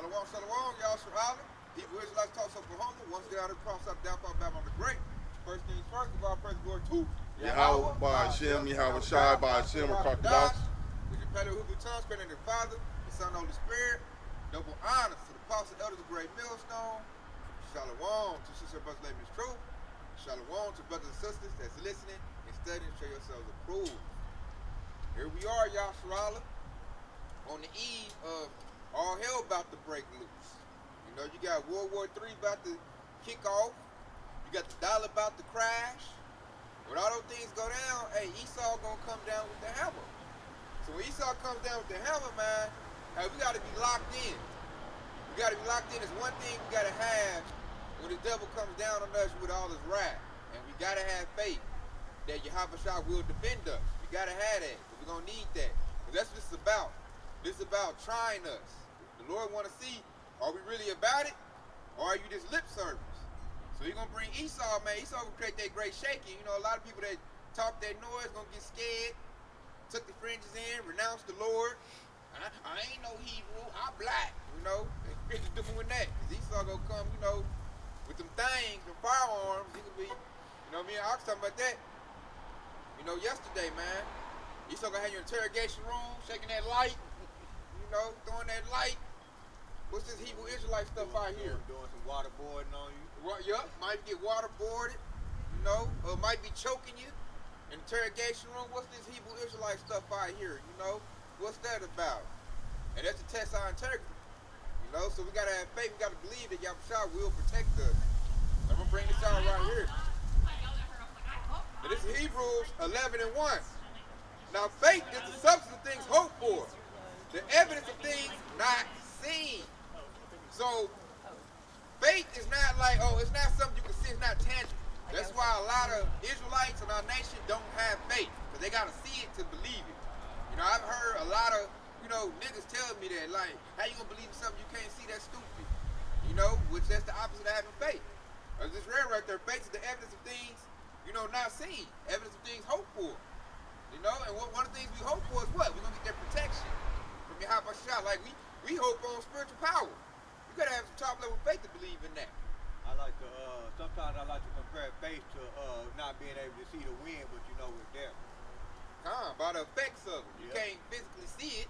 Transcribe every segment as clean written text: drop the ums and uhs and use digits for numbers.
Shalom, shalom, y'all Yahawah. Hebrew Israelites toss Oklahoma. Once get out of the cross up, down, fall, Babylon the Great. First things first, give our praise and glory to Yahawah, by Sham, Yahawashi, by Sham, Qadash. With your better Hebrew tongues, creating the Father, the Son, and the Holy Spirit. Double honors to the apostles, elders of the great millstone. Shalom to sister brothers living is truth. Shalom to brothers and sisters that's listening and studying to show yourselves approved. Here we are, Yahawah, on the eve of all hell about to break loose. You know, you got World War III about to kick off. You got the dollar about to crash. When all those things go down, hey, Esau gonna come down with the hammer. So when Esau comes down with the hammer, man, hey, we gotta be locked in. We gotta be locked in. It's one thing we gotta have when the devil comes down on us with all his wrath. And we gotta have faith that Yahawashi will defend us. We gotta have that. We're gonna need that. Because that's what this is about. This is about trying us. The Lord want to see, are we really about it? Or are you just lip service? So you're going to bring Esau, man. Esau will create that great shaking. You know, a lot of people that talk that noise going to get scared, took the fringes in, renounced the Lord. I ain't no Hebrew, I'm black. You know, they're doing that. Because Esau going to come, you know, with them things, them firearms. He could be, you know, me and I was talking about that, you know, yesterday, man. Esau going to have your interrogation room, shaking that light, you know, throwing that light. What's this Hebrew Israelite stuff out here? Doing some waterboarding on you. Well, yup, might get waterboarded, you know, or might be choking you. Interrogation room, what's this Hebrew Israelite stuff out here, you know? What's that about? And that's to test our integrity, you know? So we gotta have faith, we gotta believe that Yahawashi will protect us. I'm gonna bring this out right here. Now, this is Hebrews 11:1. Now faith is the substance of things hoped for, the evidence of things not seen. So faith is not like, oh, it's not something you can see, it's not tangible. That's why a lot of Israelites in our nation don't have faith, because they got to see it to believe it. You know, I've heard a lot of, you know, niggas tell me that, like, how you going to believe in something you can't see? That's stupid. You know, which that's the opposite of having faith. I just read right there, faith is the evidence of things, you know, not seen. Evidence of things hoped for. You know, and one of the things we hope for is what? We're going to get that protection from Yahawashi. Like, we hope on spiritual power. You gotta have some top level faith to believe in that. I like to, sometimes I like to compare faith to not being able to see the wind, but you know it's there. By the effects of it. You can't physically see it.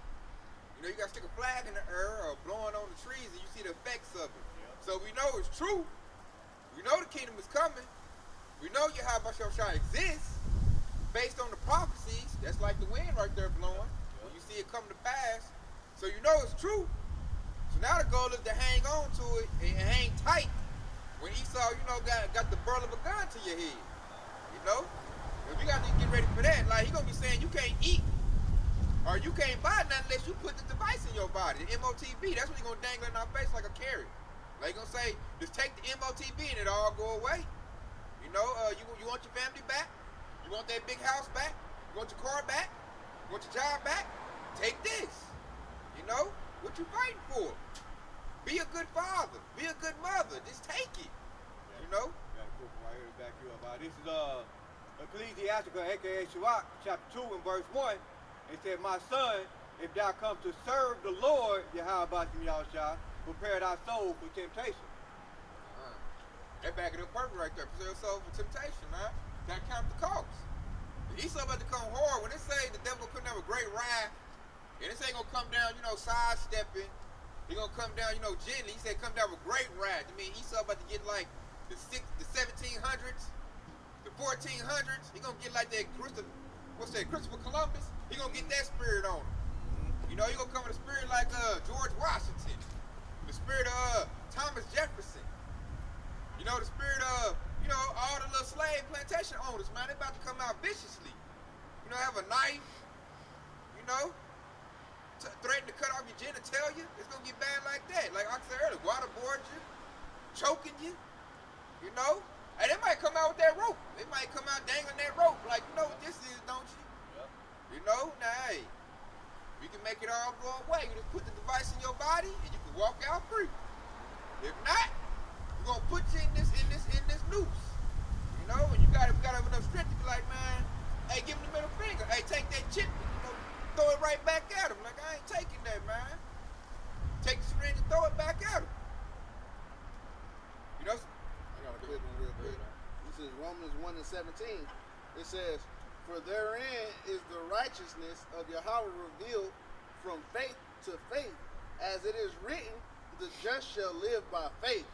You know, you gotta stick a flag in the air or blowing on the trees and you see the effects of it. So we know it's true. We know the kingdom is coming. We know Yahawashi exists based on the prophecies. That's like the wind right there blowing. When you see it come to pass. So you know it's true. So now the goal is to hang on to it and hang tight when Esau, you know, got the barrel of a gun to your head. You know? And we got to get ready for that. Like, he going to be saying you can't eat or you can't buy nothing unless you put the device in your body, the MOTB. That's what he's going to dangle in our face like a carrot. Like, he's going to say, just take the MOTB and it'll all go away. You know, you want your family back? You want that big house back? You want your car back? You want your job back? Take this. You know? What you fighting for? Be a good father. Be a good mother. Just take it. You know? Got a book right here to back you up. This is Ecclesiastica, aka Sirach, chapter 2 and verse 1. It said, my son, if thou come to serve the Lord, Yahawashi, prepare thy soul for temptation. That back it up perfect right there. Prepare your soul for temptation, man. Gotta count the cost. Esau about to come hard. When they say the devil couldn't have a great wrath, and this ain't gonna come down, you know, sidestepping. He gonna come down, you know, gently. He said come down with great wrath. I mean, Esau about to get like the 1700s, the 1400s. He gonna get like that Christopher Columbus. He gonna get that spirit on him. You know, he gonna come with a spirit like George Washington, the spirit of Thomas Jefferson. You know, the spirit of, you know, all the little slave plantation owners, man. They about to come out viciously. You know, have a knife. You know. Threaten to cut off your genitalia, it's gonna get bad like that. Like I said earlier, waterboard you, choking you, you know? And they might come out with that rope. They might come out dangling that rope. Like, you know what this is, don't you? Yep. You know? Now, hey, we can make it all go away. You just put the device in your body and you can walk out free. If not, we're gonna put you in this noose. You know? And we gotta have enough strength to be like, man, hey, give him the middle finger. Hey, take that chip. Throw it right back at him. Like, I ain't taking that, man. Take the syringe and throw it back 1 and 17, it says, "For therein is the righteousness of Yahawah revealed from faith to faith, as it is written, the just shall live by faith."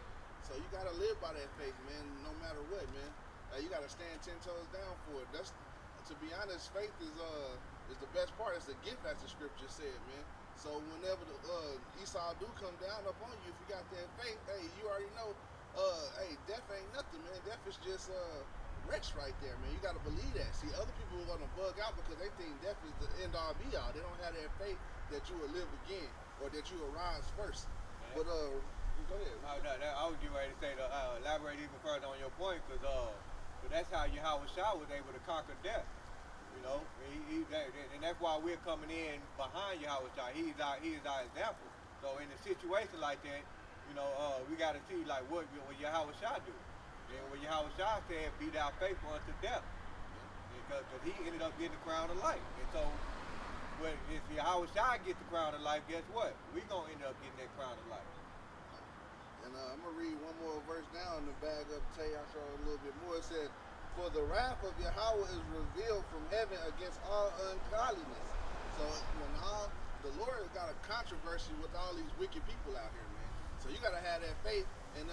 So you gotta live by that faith, man, no matter what, man. You gotta stand 10 toes down for it. That's, to be honest, faith is the best part. It's a gift, as the scripture said, man. So whenever the Esau do come down upon you, if you got that faith, hey, you already know, hey, death ain't nothing, man. Death is just rest right there, man. You gotta believe that. See, other people are gonna bug out because they think death is the end all be all. They don't have that faith that you will live again or that you will rise first. Yeah. But go ahead. I was getting ready to say to elaborate even further on your point, because that's how Yahawashi was able to conquer death. You know, and that's why we're coming in behind Yahawashi. He is our example. So in a situation like that, you know, we got to see like what Yahawashi do. And what Yahawashi said, "Be thou faithful unto death," because he ended up getting the crown of life. And so, if Yahawashi gets the crown of life, guess what? We gonna end up getting that crown of life. And I'm gonna read one more verse down in the bag up, tell y'all a little bit more. It said, "For the wrath of Yahawah is revealed from heaven against all ungodliness." So when the Lord got a controversy with all these wicked people out here, man. So you gotta have that faith and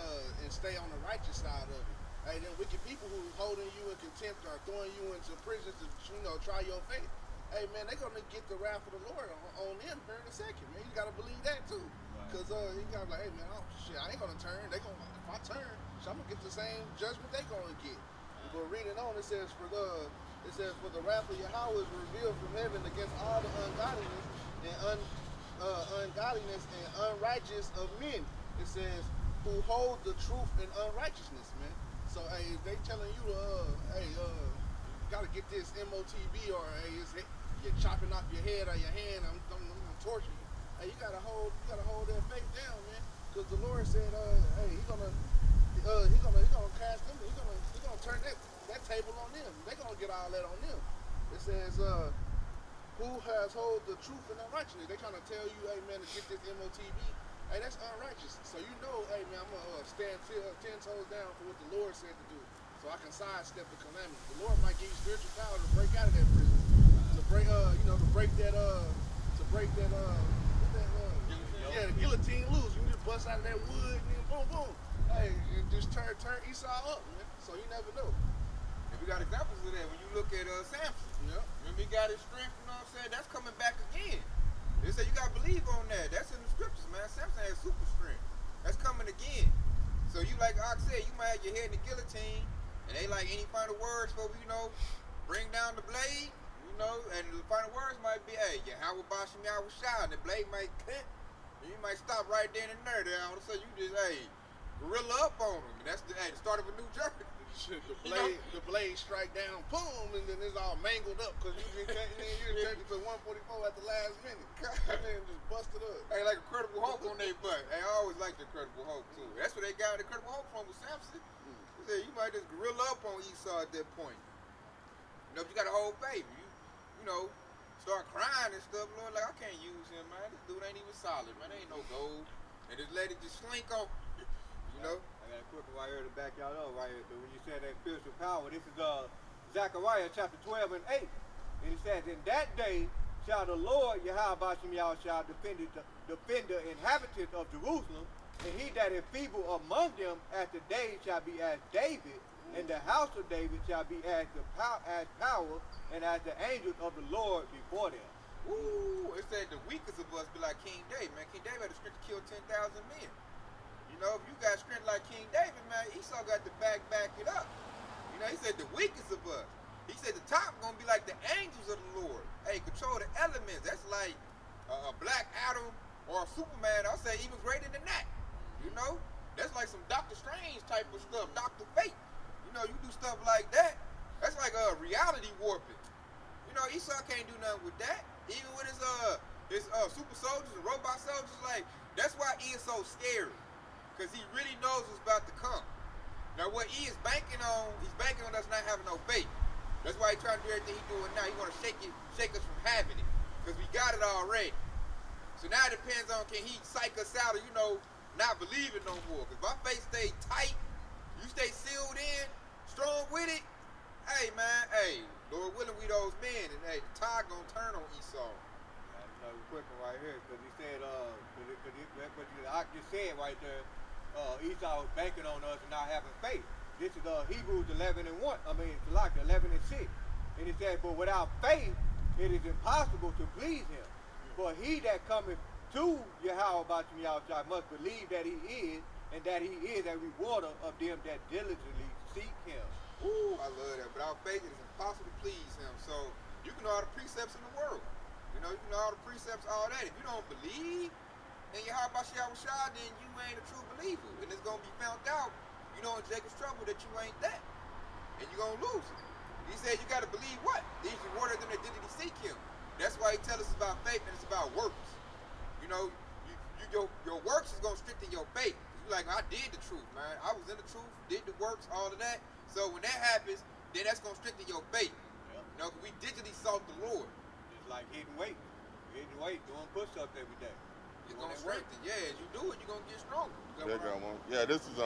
stay on the righteous side of it. Hey, them wicked people who holding you in contempt or throwing you into prison to, you know, try your faith. Hey man, they gonna get the wrath of the Lord on them here in a second, man. You gotta believe that too. Cause you gotta be like, hey man, I ain't gonna turn. If I turn, I'm gonna get the same judgment they gonna get. But reading on, it says, for the wrath of Yahawah is revealed from heaven against all the ungodliness and unrighteous of men. It says, who hold the truth in unrighteousness, man. So hey, if they telling you you gotta get this MOTB, or hey, you're chopping off your head or your hand, I'm gonna torture you. Hey, you gotta hold that faith down, man. Cause the Lord said, hey, He's gonna cast them. He's gonna turn that table on them. They gonna get all that on them. It says, who has hold the truth in unrighteousness? They trying to tell you, hey man, to get this MOTB. Hey, that's unrighteous. So you know, hey man, I'm gonna stand 10 toes down for what the Lord said to do, so I can sidestep the commandments. The Lord might give you spiritual power to break out of that prison, to break the guillotine loose. You just bust out of that wood and then boom, boom. Hey, and just turn Esau up, man. So you never know. And we got examples of that when you look at Samson. Yeah. Remember he got his strength, you know what I'm saying? That's coming back again. They say you gotta believe on that. That's in the scriptures, man. Samson has super strength. That's coming again. So you, like Ox said, you might have your head in the guillotine, and they like, any final words for, you know, bring down the blade, you know, and the final words might be, hey, Yahawashi, and the blade might cut, and you might stop right then and there. Then all of a sudden you just, hey, gorilla up on them, and that's the start of a new journey. The blade strike down, boom, and then it's all mangled up because you just turned it to 144 at the last minute. And then just busted up. Hey, like Incredible Hulk on their butt. Hey, I always liked the Incredible Hulk too. That's where they got the Incredible Hulk from, with Samson. They said you might just gorilla up on Esau at that point. You know, if you got a whole faith, you know, start crying and stuff, Lord, like, I can't use him, man. This dude ain't even solid, man. There ain't no gold. And this lady just slink on, you know. I got a quick one right here to back y'all up right here. When you said that spiritual power, this is Zechariah chapter 12 and 8. And it says, in that day shall the Lord Yahawashi shall defend the inhabitants of Jerusalem, and he that is feeble among them at the day shall be as David, and the house of David shall be as power and as the angels of the Lord before them. Ooh, it said the weakest of us be like King David, man. King David had the strength to kill 10,000 men. You know, if you got strength like King David, man, Esau got to back it up. You know, he said the weakest of us. He said the top gonna be like the angels of the Lord. Hey, control the elements. That's like a Black Adam or a Superman. I'll say even greater than that. You know, that's like some Doctor Strange type of stuff, Dr. Fate. You know, you do stuff like that. That's like a reality warping. You know, Esau can't do nothing with that. Even with his super soldiers and robot soldiers, like, that's why he is so scary. Because he really knows what's about to come. Now what he is banking on, he's banking on us not having no faith. That's why he's trying to do everything he's doing now. He want to shake us from having it. Because we got it already. So now it depends on, can he psych us out or, you know, not believe it no more. Because if our faith stay tight, you stay sealed in, strong with it, Hey, man, hey, Lord willing, we those men, and hey, the tide gonna turn on Esau. Another quick one right here, because he said, that's what I just said right there. Esau was banking on us and not having faith. This is Hebrews 11 and 1. I mean, it's like 11 and 6. And he said, but without faith, it is impossible to please him. For he that cometh to Yahawah must believe that he is, and that he is a rewarder of them that diligently seek him. Ooh, I love that. Without faith, it is impossible to please him. So you can know all the precepts in the world. You know, you can know all the precepts, all that. If you don't believe in Yahawashi, then you ain't a true believer. And it's going to be found out, you know, in Jacob's trouble that you ain't that. And you're going to lose it. He said you got to believe what? These rewarded them that diligently seek him. That's why he tells us about faith and it's about works. You know, your works is going to strengthen your faith. You're like, I did the truth, man. I was in the truth, did the works, all of that. So when that happens, then that's going to strengthen your faith. Yep. You know, because we digitally sought the Lord. Just like hitting weight. Hitting weight, doing push-ups every day. It's going to strengthen. Yeah, as you do it, you're going to get stronger. Got one. Yeah, this is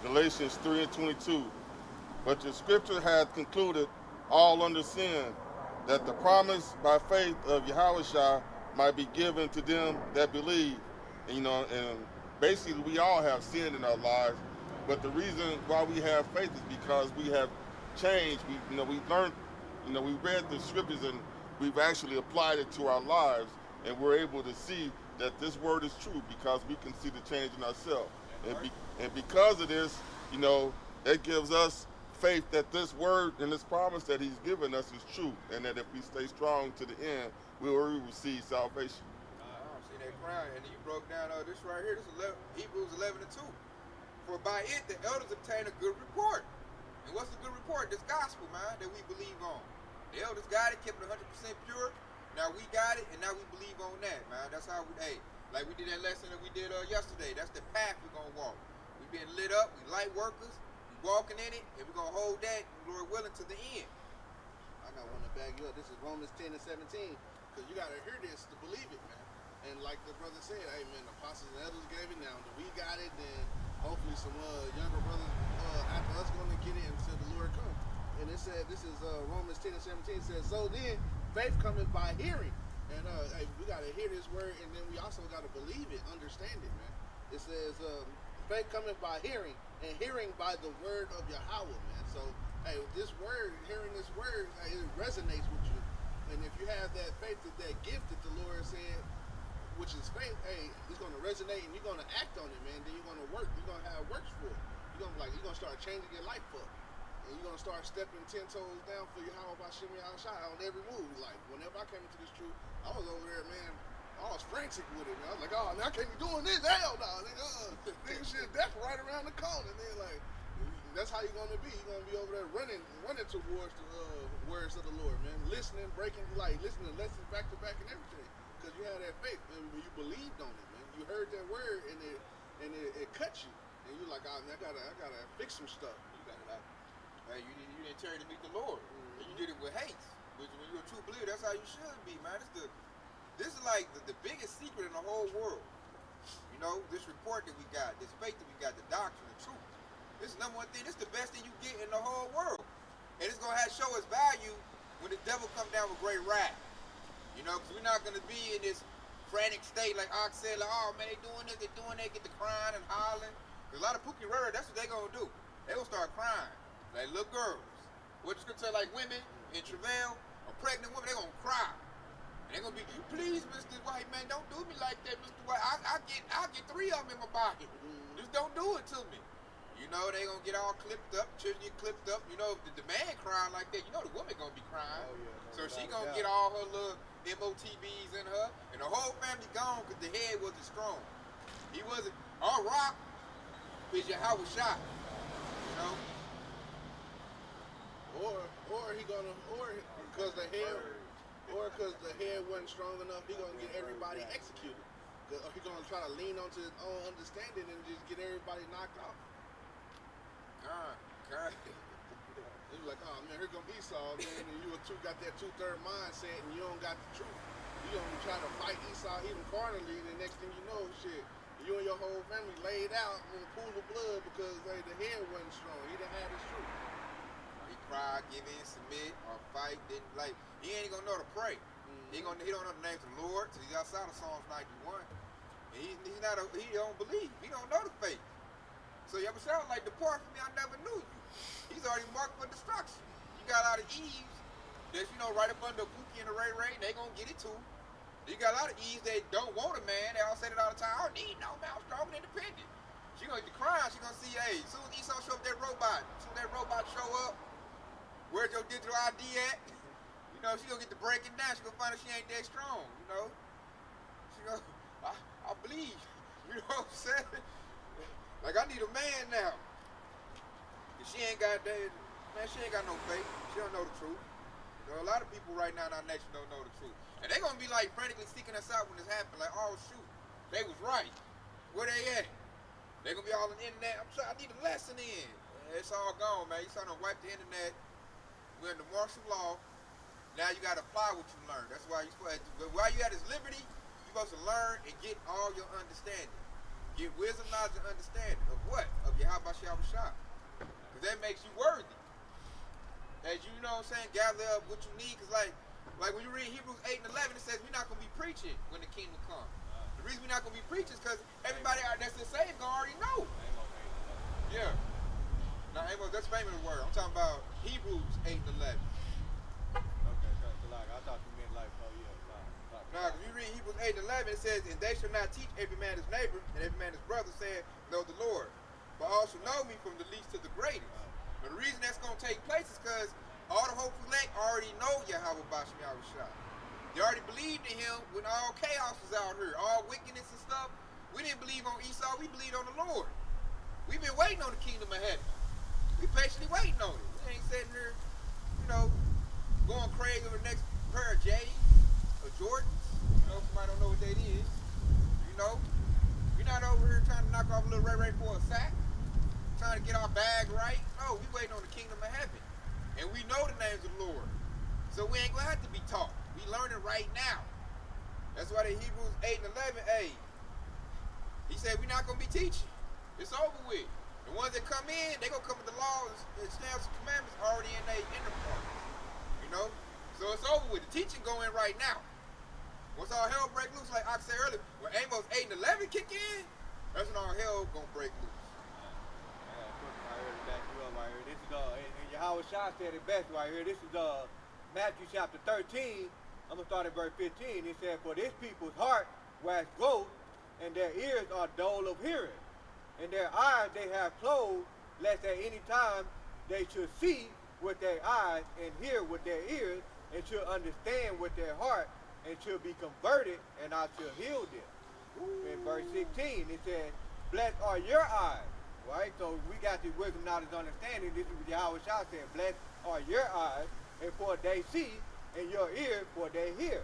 Galatians 3 and 22. But the scripture hath concluded all under sin, that the promise by faith of Yahawashi might be given to them that believe. And, you know, and basically we all have sin in our lives, but the reason why we have faith is because we have changed. We learned, we read the scriptures and we've actually applied it to our lives, and we're able to see that this word is true because we can see the change in ourselves. And because of this, that gives us faith that this word and this promise that he's given us is true, and that if we stay strong to the end, we will receive salvation. I see that crying, and you broke down this right here. This is Hebrews 11 and 2. For by it the elders obtain a good report. And what's the good report? This gospel, man, that we believe on. The elders got it, kept it 100% pure. Now we got it, and now we believe on that, man. That's how like we did that lesson that we did yesterday. That's the path we're gonna walk. We been lit up. We light workers. We walking in it, and we're gonna hold that, Lord willing, to the end. I got one to back you up. This is Romans 10 and 17, because you gotta hear this to believe it, man. And like the brother said, hey man, the apostles and elders gave it. Now that we got it, then hopefully some younger brothers after us gonna get it until the Lord come. And it said, this is Romans 10 and 17 says, so then faith cometh by hearing. And hey, we gotta hear this word, and then we also gotta believe it, understand it, man. It says faith cometh by hearing, and hearing by the word of Yahawah, man. So hey, this word, hearing this word, it resonates with you. And if you have that faith, that gift that the Lord said, which is faith, hey, it's gonna resonate, and you're gonna act on it, man. Then you're gonna work. You're gonna have works for it. You're gonna start changing your life up. And you're gonna start stepping 10 toes down for Yahawah on every move. Like whenever I came into this truth, I was over there, man. I was frantic with it, man. I was like, oh, man, I can't be doing this. Hell no, nigga. Shit, death right around the corner. And then like, that's how you're gonna be. You're gonna be over there running towards the words of the Lord, man. Listening, listening lessons back to back and everything, because you had that faith and you believed on it, man. You heard that word and it cut you, and you're like, oh, man, I gotta fix some stuff. You got it out. Hey, you didn't tarry to meet the Lord. And you did it with hate. Which, when you're a true believer, that's how you should be, man. This is like the biggest secret in the whole world. This report that we got, this faith that we got, the doctrine, the truth. This is the number one thing. This is the best thing you get in the whole world. And it's going to show its value when the devil come down with great wrath. Because we're not going to be in this frantic state like Ox said, like, oh, man, they doing this, they doing that, get the crying and hollering. There's a lot of pookie rare, that's what they going to do. They going to start crying. Like little girls. What the scripture say, like women in travail, or pregnant women, they going to cry. And they going to be, please, Mr. White man, don't do me like that, Mr. White. I'll get 3 of them in my body. Just don't do it to me. They going to get all clipped up, children get clipped up. If the man crying like that, the woman going to be crying. Oh, yeah, so she going to get all her little MOTBs in her, and the whole family gone because the head wasn't strong. He wasn't, all rock is Yahawashi. Because the head wasn't strong enough, he gonna get everybody executed. Or he gonna try to lean onto his own understanding and just get everybody knocked off. God. It's like, oh man, here gonna Esau, man, and you got that 2/3 mindset, and you don't got the truth. You gonna try to fight Esau even carnally, and the next thing you know, shit, you and your whole family laid out in a pool of blood because the head wasn't strong. He didn't have his truth. cry, give in, submit, or fight. Then like he ain't gonna know to pray. He don't know the names of the Lord. So he's outside of Psalms 91. And he don't believe. He don't know the faith. So Yahawashi like, depart from me, I never knew you. He's already marked for destruction. You got a lot of Eves that's, right up under Pookie and the Ray Ray, and they gonna get it too. You got a lot of Eves that don't want a man. They all say it all the time. I don't need no man. I'm strong and independent. She gonna get the crime. She gonna see, hey, as soon as Esau show up that robot, as soon as that robot show up, where's your digital ID at? She gonna get to breaking down. She gonna find out she ain't that strong. She gonna, I believe. You know what I'm saying? Like, I need a man now. And she ain't got that, man, she ain't got no faith. She don't know the truth. A lot of people right now in our nation don't know the truth. And they gonna be like frantically seeking us out when this happens. Like, oh shoot, they was right. Where they at? They gonna be all on the internet. I need a lesson in. It's all gone, man. You starting to wipe the internet. We're in the martial law. Now you gotta apply what you learned. That's why you supposed to, while you at this liberty, you're supposed to learn and get all your understanding. Get wisdom, knowledge, and understanding of what? Of Yahawashi. Because that makes you worthy. As you know what I'm saying, gather up what you need. Because like when you read Hebrews 8 and 11, it says we're not going to be preaching when the kingdom comes. The reason we're not going to be preaching is because everybody that's the saved already know. Yeah. Now, Amos, that's famous word. I'm talking about Hebrews 8 and 11. Okay, so like, I thought you meant like, oh yeah. Now, if you read Hebrews 8 and 11, it says, and they shall not teach every man his neighbor and every man his brother, saying, know the Lord. But all shall know me from the least to the greatest. But the reason that's going to take place is because all the hopeful elect already know Yahawah. They already believed in him when all chaos was out here, all wickedness and stuff. We didn't believe on Esau, we believed on the Lord. We've been waiting on the kingdom of heaven. We patiently waiting on it. We ain't sitting here, going crazy over the next pair of J's or Jordans. Somebody don't know what that is. We're not over here trying to knock off a little Ray Ray for a sack. Trying to get our bag right. No, we waiting on the kingdom of heaven. And we know the names of the Lord. So we ain't going to have to be taught. We learning right now. That's why the Hebrews 8 and 11, he said we're not going to be teaching. It's over with. The ones that come in, they going to come with the laws and statutes and commandments already in their inner parts. So it's over with. The teaching going right now. Once all hell break loose, like I said earlier, when Amos 8 and 11 kick in, that's when all hell going to break loose. This is and Yahawashi said it best right here. This is Matthew chapter 13. I'm gonna start at verse 15. It said, "For this people's heart wax gross, and their ears are dull of hearing, and their eyes they have closed, lest at any time they should see with their eyes and hear with their ears, and should understand with their heart, and should be converted, and I shall heal them." In verse 16, it says, "Blessed are your eyes." Right? So we got this wisdom, knowledge, understanding. This is what Yahawashi said. Blessed are your eyes, and for they see, and your ears, for they hear.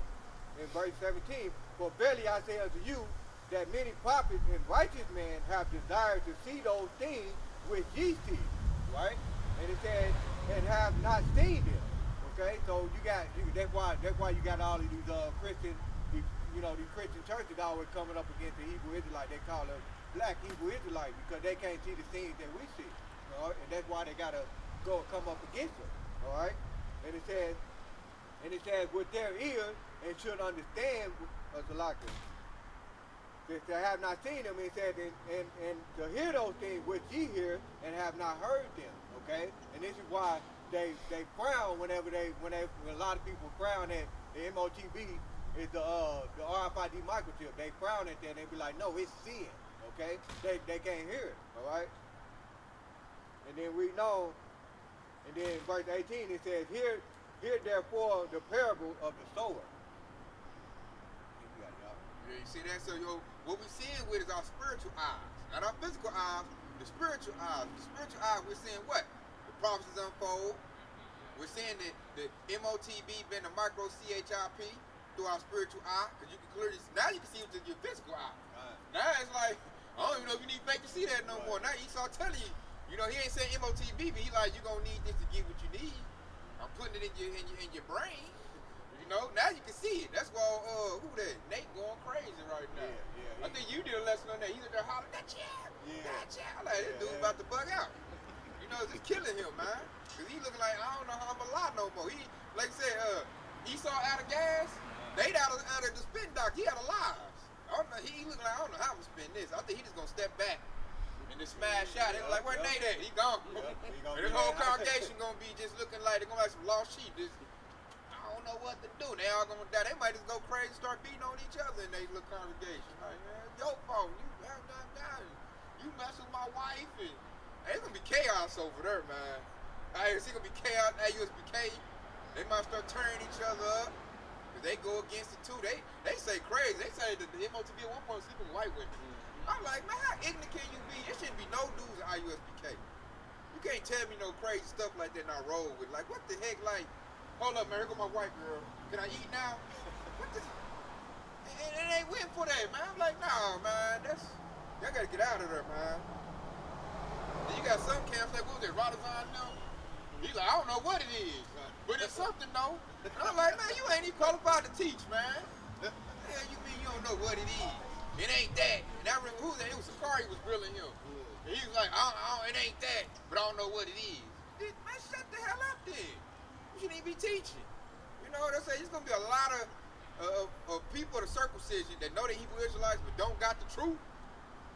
In verse 17, "For verily I say unto you, that many prophets and righteous men have desired to see those things which ye see." Right? And it says, "and have not seen them." Okay? So that's why you got all of these Christian, these Christian churches always coming up against the Hebrew Israelite. They call them black Hebrew Israelites because they can't see the things that we see. All right? And that's why they gotta come up against them. All right? And it says with their ears and should understand they have not seen them. It says and to hear those things which ye hear and have not heard them. Okay? And this is why they frown when a lot of people frown at the MOTB is the RFID microchip. They frown at that and they be like, no, it's sin. Okay? They can't hear it. Alright? And then we know, and then verse 18 it says, Hear therefore the parable of the sower. Yeah, you see that? So what we're seeing with is our spiritual eyes. Not our physical eyes, the spiritual eyes. The spiritual eyes, we're seeing what? The prophecies unfold. We're seeing that the MOTB been a micro CHIP through our spiritual eye. Because you can clearly see, now you can see it with your physical eye. Now it's like, I don't even know if you need faith to see that no more. Now Esau telling you, he ain't saying MOTB, but he like, you're going to need this to get what you need. I'm putting it in your brain. Now you can see it. That's why, who that? Nate going crazy right now. Yeah. I think you did a lesson on that. He's in there hollering, that jab. I'm like, this dude about to bug out. It's just killing him, man. Cause he looking like, I don't know how I'm alive no more. He, like I said, Esau out of gas, Nate out of the spin dock, he out of lives. I don't know, he look like, I don't know how I'm gonna spin this. I think he just gonna step back and just smash out. They like, where Nate at? He gone. And this whole congregation gonna be just looking like, they're gonna be like some lost sheep. Just, I don't know what to do. They all gonna die. They might just go crazy and start beating on each other in their little congregation. Like, man, your fault. You mess with my wife. And it's gonna be chaos over there, man. It's gonna be chaos at USBK. They might start tearing each other up. They go against it too. They say crazy. They say that the MOTB at one point was sleeping with white women. I'm like, man, how ignorant can you be? There shouldn't be no dudes at IUSBK. You can't tell me no crazy stuff like that and I roll with. Like, what the heck? Like, hold up, man. Here go my white girl. Can I eat now? What the? And it ain't win for that, man. I'm like, nah, man. Y'all gotta get out of there, man. Then you got some camps like, what was it, Rawchaa now? He's like, I don't know what it is, but it's something though. And I'm like, man, you ain't even qualified to teach, man. The hell you mean you don't know what it is? It ain't that. And I remember who was that? It was Sakari was grilling him. And he was like, it ain't that, but I don't know what it is. Man, shut the hell up then. You shouldn't even be teaching. You know what I say? There's gonna be a lot of people of the circumcision that know they Hebrew Israelites but don't got the truth.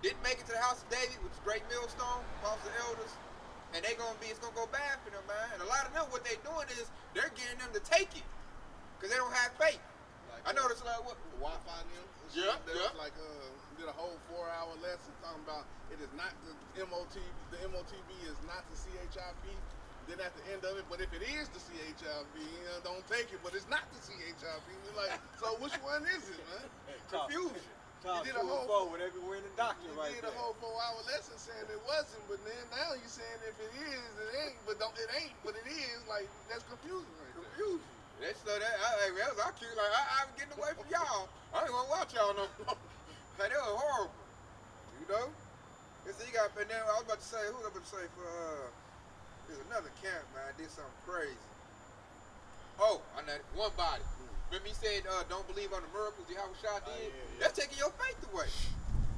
Didn't make it to the house of David, which is great millstone, apostle elders. And it's gonna go bad for them, man. And a lot of them, what they doing is they're getting them to take it, cause they don't have faith. Like, I noticed like what Wi-Fi them. Yeah. Like did a whole 4-hour lesson talking about it is not the MOTB. The MOTB is not the CHIB. Then at the end of it, but if it is the CHIB, don't take it. But it's not the CHIB. We're like, so which one is it, man? Confusion. You did a whole when everywhere in the doctrine right there. You did a whole 4-hour lesson saying it wasn't, but then now you're saying if it is, it ain't. But it ain't, but it is. Like that's confusing, right? Confusion. That's so that I was cute. Like I'm getting away from y'all. I ain't gonna watch y'all no more. Like that was horrible. You know. And so you got. And then I was about to say, who was I about to say for? There's another camp, man. Did something crazy. Oh, I know one body. Remember he said, don't believe on the miracles Yahawashi did? Yeah. That's taking your faith away.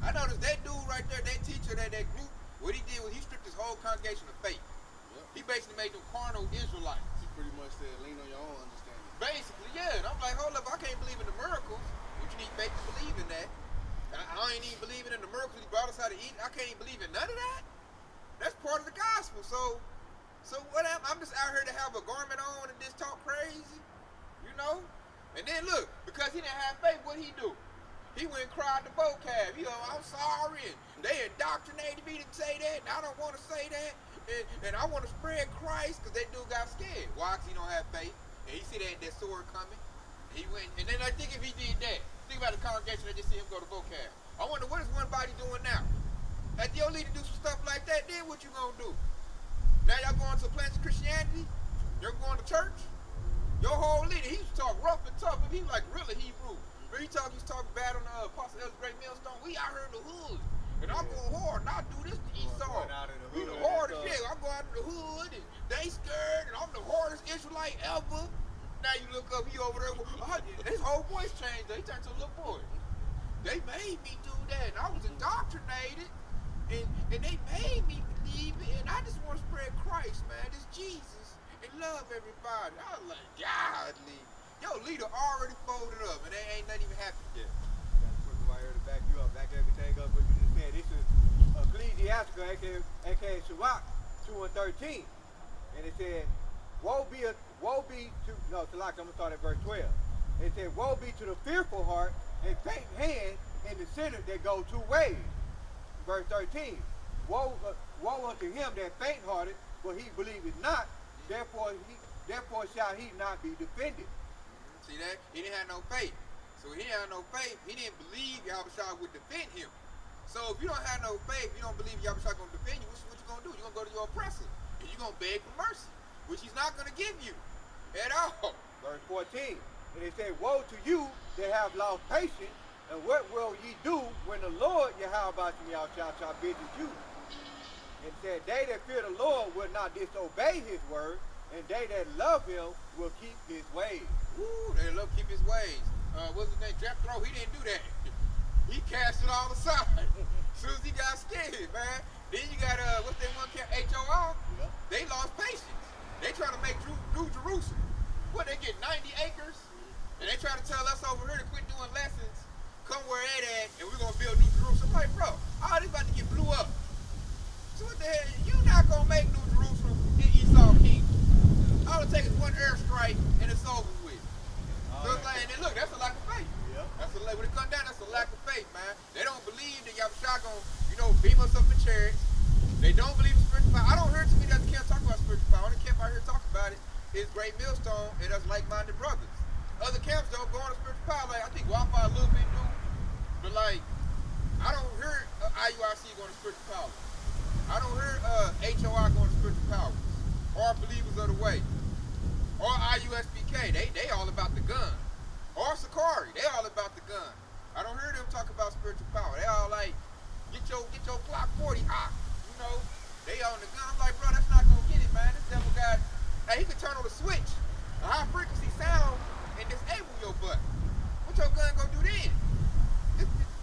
I noticed that dude right there, that teacher, that group, what he did was he stripped his whole congregation of faith. Yep. He basically made them carnal Israelites. He pretty much said, lean on your own understanding. Basically, yeah. And I'm like, hold up, I can't believe in the miracles. But you need faith to believe in that. I ain't even believing in the miracles he brought us how to eat. I can't even believe in none of that. That's part of the gospel. So what I'm just out here to have a garment on and just talk crazy, you know? And then look, because he didn't have faith, what he do? He went and cried to vocab. You know, I'm sorry, and they indoctrinated me to say that, and I don't want to say that, and I want to spread Christ, because that dude got scared. Why? Because he don't have faith, and he see that sword coming. He went, and then I think if he did that, think about the congregation that just see him go to vocab. I wonder what is one body doing now? After your leader do some stuff like that, then what you gonna do? Now y'all going to Plants of Christianity? You're going to church? Your whole leader, he used to talk rough and tough, but he was like really Hebrew. When he was talking bad on the Apostle Elder's Great Millstone, we out here in the hood. And I'm going hard, and I do this to Esau. You the hardest, yeah, I'm going out in the hood, and they scared, and I'm the hardest Israelite ever. Now you look up, he over there, his whole voice changed, he turned to a little boy. They made me do that, and I was indoctrinated, and they made me believe it, and I just want to spread Christ, man, this Jesus. And love everybody. I was like, godly. Your leader already folded up, and they ain't nothing even happened yet. Got to put somebody here to back you up, back everything up what you just said. This is Ecclesiastica, aka Shabbat 2 and 13. And it said, woe be to, no, Talak, I'm going to start at verse 12. It said, woe be to the fearful heart and faint hand and the sinner that go 2 ways. Verse 13, woe unto him that faint-hearted, for he believeth not, therefore shall he not be defended. See that? He didn't have no faith. So he didn't have no faith. He didn't believe Yahawashi would defend him. So if you don't have no faith, you don't believe Yahawashi going to defend you, what you going to do? You're going to go to your oppressor. And you're going to beg for mercy, which he's not going to give you at all. Verse 14, and it said, woe to you that have lost patience, and what will ye do when the Lord Yahawah shall visit you? And said, they that fear the Lord will not disobey his word, and they that love him will keep his ways. Ooh, they love keep his ways. What's his name? Jethro, he didn't do that. He cast it all aside. As soon as he got scared, man. Then you got, what's that one camp? HOR? Yep. They lost patience. They trying to make New Jerusalem. What, they get 90 acres? And they try to tell us over here to quit doing lessons, come where it at, and we're going to build New Jerusalem. I'm like, bro, all this about to get blew up. So what the hell? You not going to make New Jerusalem in Esau Kingdom. All it takes is one airstrike, and it's over with. So it's like, and then look, that's a lack of faith. Yep. That's when it comes down, that's a lack of faith, man. They don't believe that Yahawashi gonna, beam us up in chariots. They don't believe in spiritual power. I don't hear too many that can't talk about spiritual power. Only camp out here talk about it is Great Millstone and us like-minded brothers. Other camps don't go on to spiritual power. Like I think Wi-Fi a little bit do, but like I don't hear IUIC going to spiritual power. I don't hear HOI going to spiritual power, or Believers of the Way, or IUSBK. They all about the gun. Or Sakari, they all about the gun. I don't hear them talk about spiritual power. They all like, get your Glock 40 out. They on the gun. I'm like, bro, that's not gonna get it, man. This devil got, he can turn on the switch, a high frequency sound, and disable your butt. What your gun gonna do then?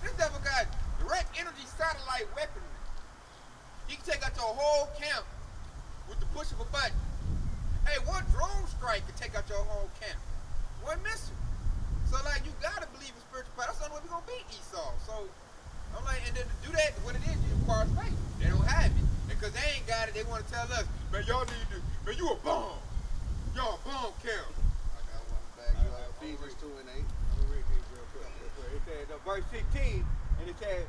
This devil got direct energy satellite weaponry. He can take out your whole camp with the push of a button. Hey, one drone strike can take out your whole camp. One missile. So like you gotta believe in spiritual power. That's the only way we're gonna beat Esau. So I'm like, and then to do that, what it is, it requires faith. They don't have it. Because they ain't got it, they wanna tell us, man, y'all need to, man, you a bomb. Y'all a bomb camp. I got one back. You have Ephesians 2 and 8. I'm gonna read this real quick. It says, verse 16, and it says,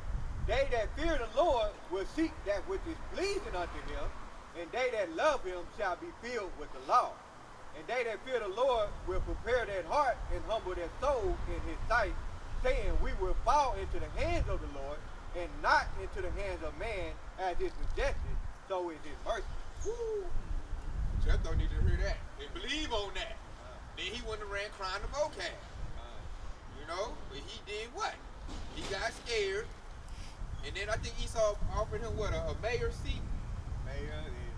they that fear the Lord will seek that which is pleasing unto him, and they that love him shall be filled with the law. And they that fear the Lord will prepare their heart and humble their soul in his sight, saying, we will fall into the hands of the Lord, and not into the hands of man, as is suggested, so is his mercy. Woo! Jeff don't need to hear that. And believe on that. Then he wouldn't have ran crying the vocab. But he did what? He got scared. And then I think Esau offered him what, a mayor seat? Mayor,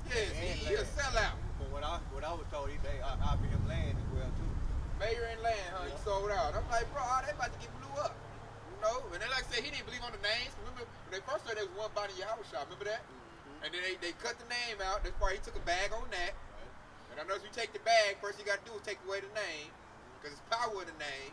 Yes, he a sellout. But what I was told, they offered him land as well too. Mayor and land, huh? He sold out. I'm like, bro, they about to get blew up. And then like I said, he didn't believe on the names. Remember, when they first started, there was one body Yahawashi. Remember that? And then they cut the name out. That's why he took a bag on that. And I know if you take the bag, first you got to do is take away the name. Because it's power of the name.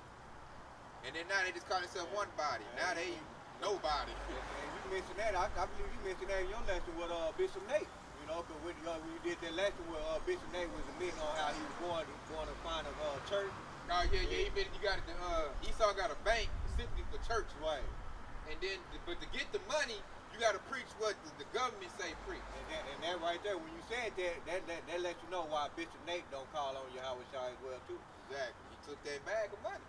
And then now they just call themselves one body. Now they nobody. And you mentioned that. I believe you mentioned that in your lesson with Bishop Nate. Because when you did that lesson with Bishop Nate was admitting on how he was going to find a church. Oh yeah, you got it. Esau got a bank specifically for church, right? And then, but to get the money, you got to preach what the government say preach. And that right there, when you said that lets you know why Bishop Nate don't call on Yahawashi as well too. Exactly. He took that bag of money.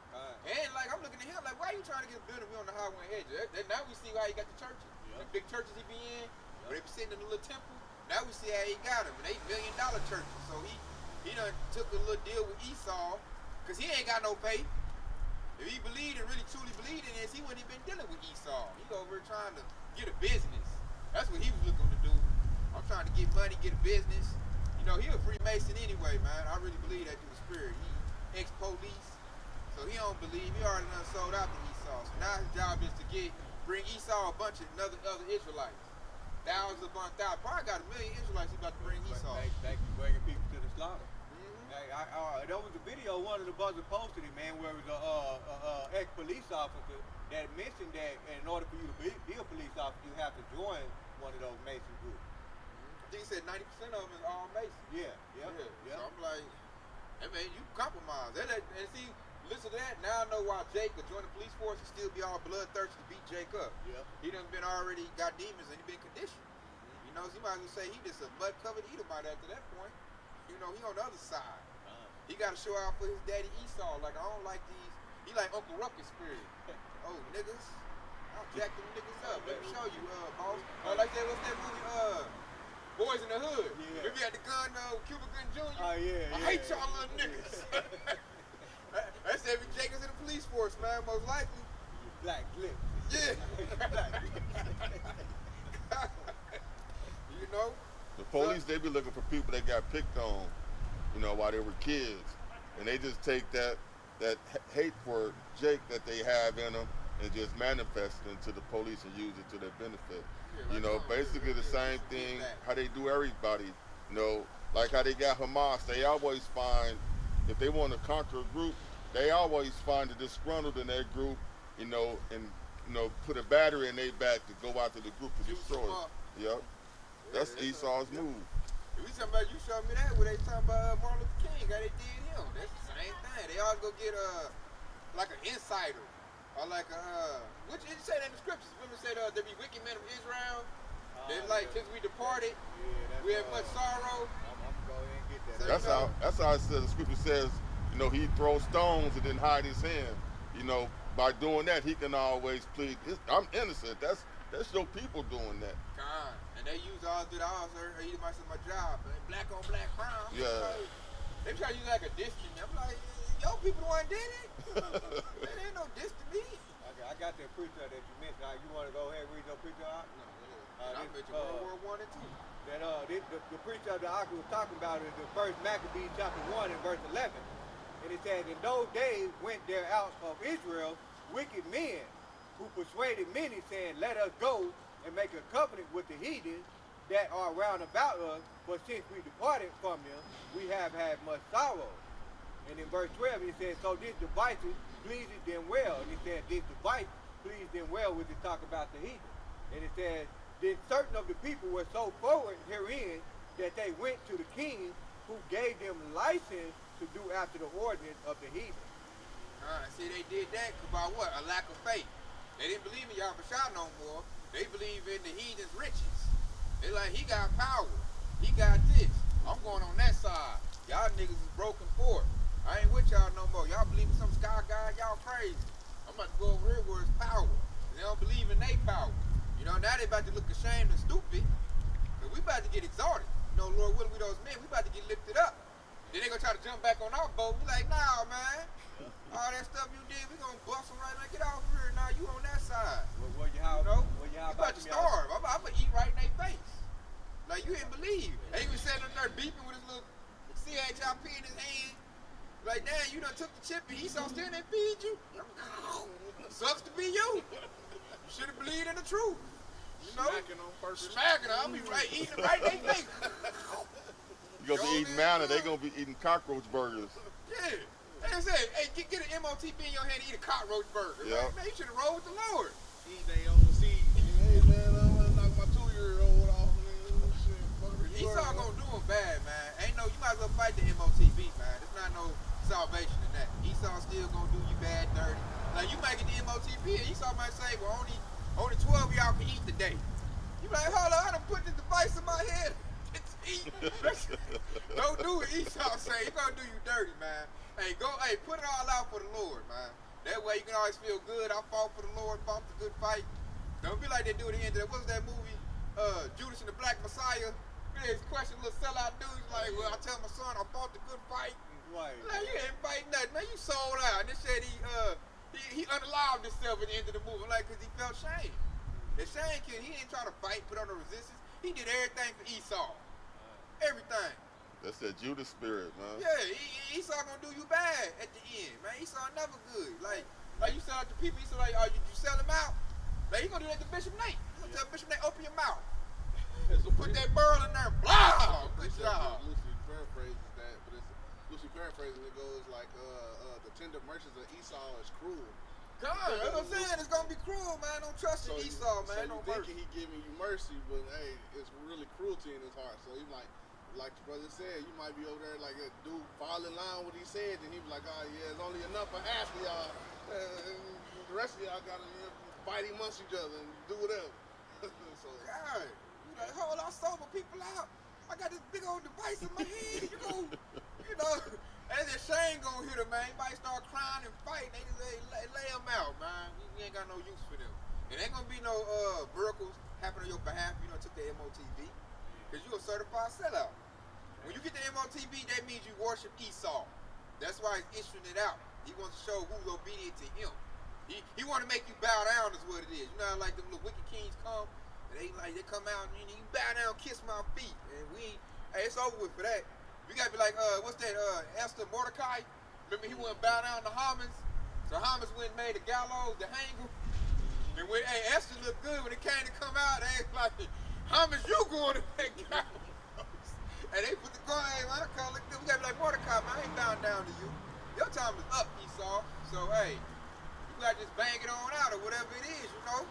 And like I'm looking at him like, why are you trying to get a building? We on the highway edge. Now we see why he got the churches. The big churches he be in, where they be sitting in the little temple. Now we see how he got them. And they $1 billion churches. So he done took a little deal with Esau, because he ain't got no faith. If he believed and really truly believed in this, he wouldn't have been dealing with Esau. He over here trying to get a business. That's what he was looking to do. I'm trying to get money, get a business. He a Freemason anyway, man. I really believe that through the spirit. He ex-police. So he don't believe. He already done sold out to Esau. So now his job is to bring Esau a bunch of other Israelites. Thousands upon thousands. Probably got 1 million Israelites he about to bring Esau. They keep bringing people to the slaughter. There was a video one of the brothers posted it, man, where it was a ex-police officer that mentioned that in order for you to be a police officer, you have to join one of those Mason groups. I think he said 90% of them is all Mason. Yeah. So I'm like, hey man, you compromise. And see, listen to that. Now I know why Jake could join the police force and still be all bloodthirsty to beat Jake up. Yeah. He done been already got demons and he been conditioned. So you might as well say he just a mud-covered Edomite after that point. He on the other side. He got to show out for his daddy Esau. Like, I don't like these. He like Uncle Ruckus spirit. Oh, niggas. I'll jack them niggas up. Let me show you, boss. Like that, what's that movie? Boys in the Hood. Yeah. Maybe had the gun, Cuba Gooding Jr. Oh, yeah. I hate y'all little niggas. That's every Jacobs in the police force, man, most likely. Black lips. Yeah. The police, they be looking for people that got picked on, while they were kids. And they just take that hate for Jake that they have in them and just manifest it into the police and use it to their benefit. Basically the same thing how they do everybody. Like how they got Hamas, they always find, if they want to conquer a group, they always find the disgruntled in their group, and put a battery in their back to go out to the group to destroy it. Yep. That's Esau's move. If we talking about, you showed me that when they talking about Martin Luther King, how they did him. That's the same thing. They all go get like an insider or like which it say that in the scriptures. Women said there be wicked men of Israel. They like since we departed, we have much sorrow. I'm gonna go ahead and get that. So, That's how it says. The scripture says, he throws stones and then hide his hand. By doing that, he can always plead, I'm innocent. That's your people doing that. God. And they use all through the house, he might say my job, man. Black on black crime. Yeah. They try to use like a diss to me. I'm like, yo, people the one did it. There ain't no diss to me. I got that preacher that you mentioned. You want to go ahead and read your preacher out? No, I mentioned World War I and II. The preacher that I was talking about is the first Maccabees chapter 1 and verse 11. And it says, in those days went there out of Israel wicked men who persuaded many, saying, let us go and make a covenant with the heathens that are round about us, but since we departed from them, we have had much sorrow. And in verse 12 it says, so this device pleases them well. And it says, this device pleased them well, which is talk about the heathen. And it says, then certain of the people were so forward herein that they went to the king, who gave them license to do after the ordinance of the heathen. See, they did that about what? A lack of faith. They didn't believe in Yahawashi no more. They believe in the heathen's riches. They like, he got power. He got this. I'm going on that side. Y'all niggas is broken forth. I ain't with y'all no more. Y'all believe in some sky god. Y'all crazy. I'm about to go over here where it's power. They don't believe in their power. Now they about to look ashamed and stupid. But we about to get exalted. Lord willing, we those men, we about to get lifted up. Then they gonna try to jump back on our boat. We like, nah, man. All that stuff you did, we gonna bust them right now. Get off here. Now you on that side. You about to starve. I'm gonna eat right in their face. Like, you didn't believe. They was sitting up there beeping with his little CHIP in his hand. Like, damn, you done took the chip and Esau still didn't feed you? Sucks to be you. You should have believed in the truth. Smacking on purpose. Smacking. I'll be eating it right in their face. You're going to be eating manna. They're going to be eating cockroach burgers. Yeah. Like I said, hey, get an MOTP in your hand and eat a cockroach burger. Yep. Man, you should have rolled with the Lord. Eat their own seed. Hey, man, I'm going to knock my 2-year-old off. Esau gonna do him bad, man. You might as well fight the MOTB, man. There's not no salvation in that. Esau still gonna do you bad, dirty. Like, you might get the MOTB and Esau might say, well, only 12 of y'all can eat today. You like, hold on, I done put this device in my head to eat. Don't do what Esau say. He gonna do you dirty, man. Hey, put it all out for the Lord, man. That way you can always feel good. I fought for the Lord, fought the good fight. Don't be like they do at the end of that. What was that movie? Judas and the Black Messiah. This question, little sellout dudes like, well, I tell my son I fought the good fight. Right. Like, you ain't fighting nothing, man. You sold out. And they said he unalived himself at the end of the movie, like, because he felt shame. The shame kid, he didn't try to fight, put on the resistance. He did everything for Esau. Everything. That's that Judas spirit, man. Yeah, Esau gonna do you bad at the end, man. Esau never good. Like you sell out to people, Esau like, you sell him out? Like, you gonna do that to Bishop Nate. You gonna tell Bishop Nate, open your mouth. So put that burl in there, blah! Good job. Loosely paraphrases that, but it's loosely paraphrasing. It goes like, the tender mercies of Esau is cruel. God, that's what I'm saying. It's gonna be cruel, man. Don't trust in Esau, man. So you thinking he giving you mercy, but hey, it's really cruelty in his heart. So he like the brother said, you might be over there like a dude fall in line with what he said, and he be like, oh yeah, it's only enough for half of y'all. The rest of y'all gotta fight amongst each other and do whatever. So, God. Like, hold on, sober people out. I got this big old device in my head. And that shame gonna hit them, man. Everybody start crying and fighting. They just lay them out, man. We ain't got no use for them. And ain't gonna be no miracles happen on your behalf. You took the MOTB, because you a certified sellout. When you get the MOTB, that means you worship Esau. That's why he's issuing it out. He wants to show who's obedient to him. He want to make you bow down, is what it is. You know how like the little wicked kings come. They come out and you bow down, kiss my feet, and it's over with for that. You gotta be like, what's that? Esther Mordecai. Remember he wouldn't bow down to Hamas, so Hamas went and made a gallows to hang him. And when Esther looked good when it came to come out, they was like, Hamas, you going to that gallows? And they put the car, hey, man, look, we gotta be like Mordecai, man, I ain't bound down to you. Your time is up, Esau. So, hey, you gotta just bang it on out or whatever it is, you know.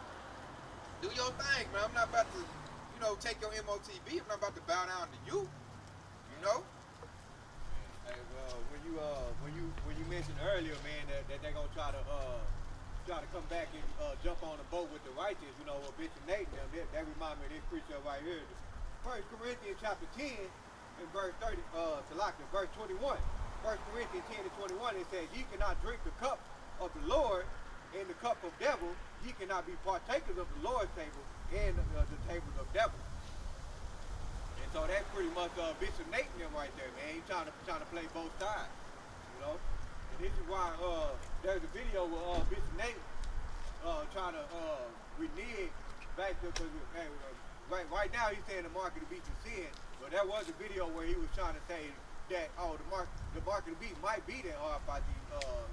Do your thing, man. I'm not about to, you know, take your MOTB. I'm not about to bow down to you, you know. Hey, when you mentioned earlier, man, that they're gonna try to come back and jump on the boat with the righteous, you know, with Bishop Nate and them, that remind me of this preacher right here. 1 Corinthians chapter 10 and verse 30, verse 21. 1 Corinthians 10 and 21, it says, ye cannot drink the cup of the Lord and the cup of devil, ye cannot be partakers of the Lord's table and the tables of devil. And so that's pretty much Bishop Nate and them right there, man. He's trying to play both sides, you know. And this is why there's a video with Bishop Nate trying to renege back to, because right now he's saying the mark of the beast is sin, but there was a video where he was trying to say that the mark of the beast might be that RFID,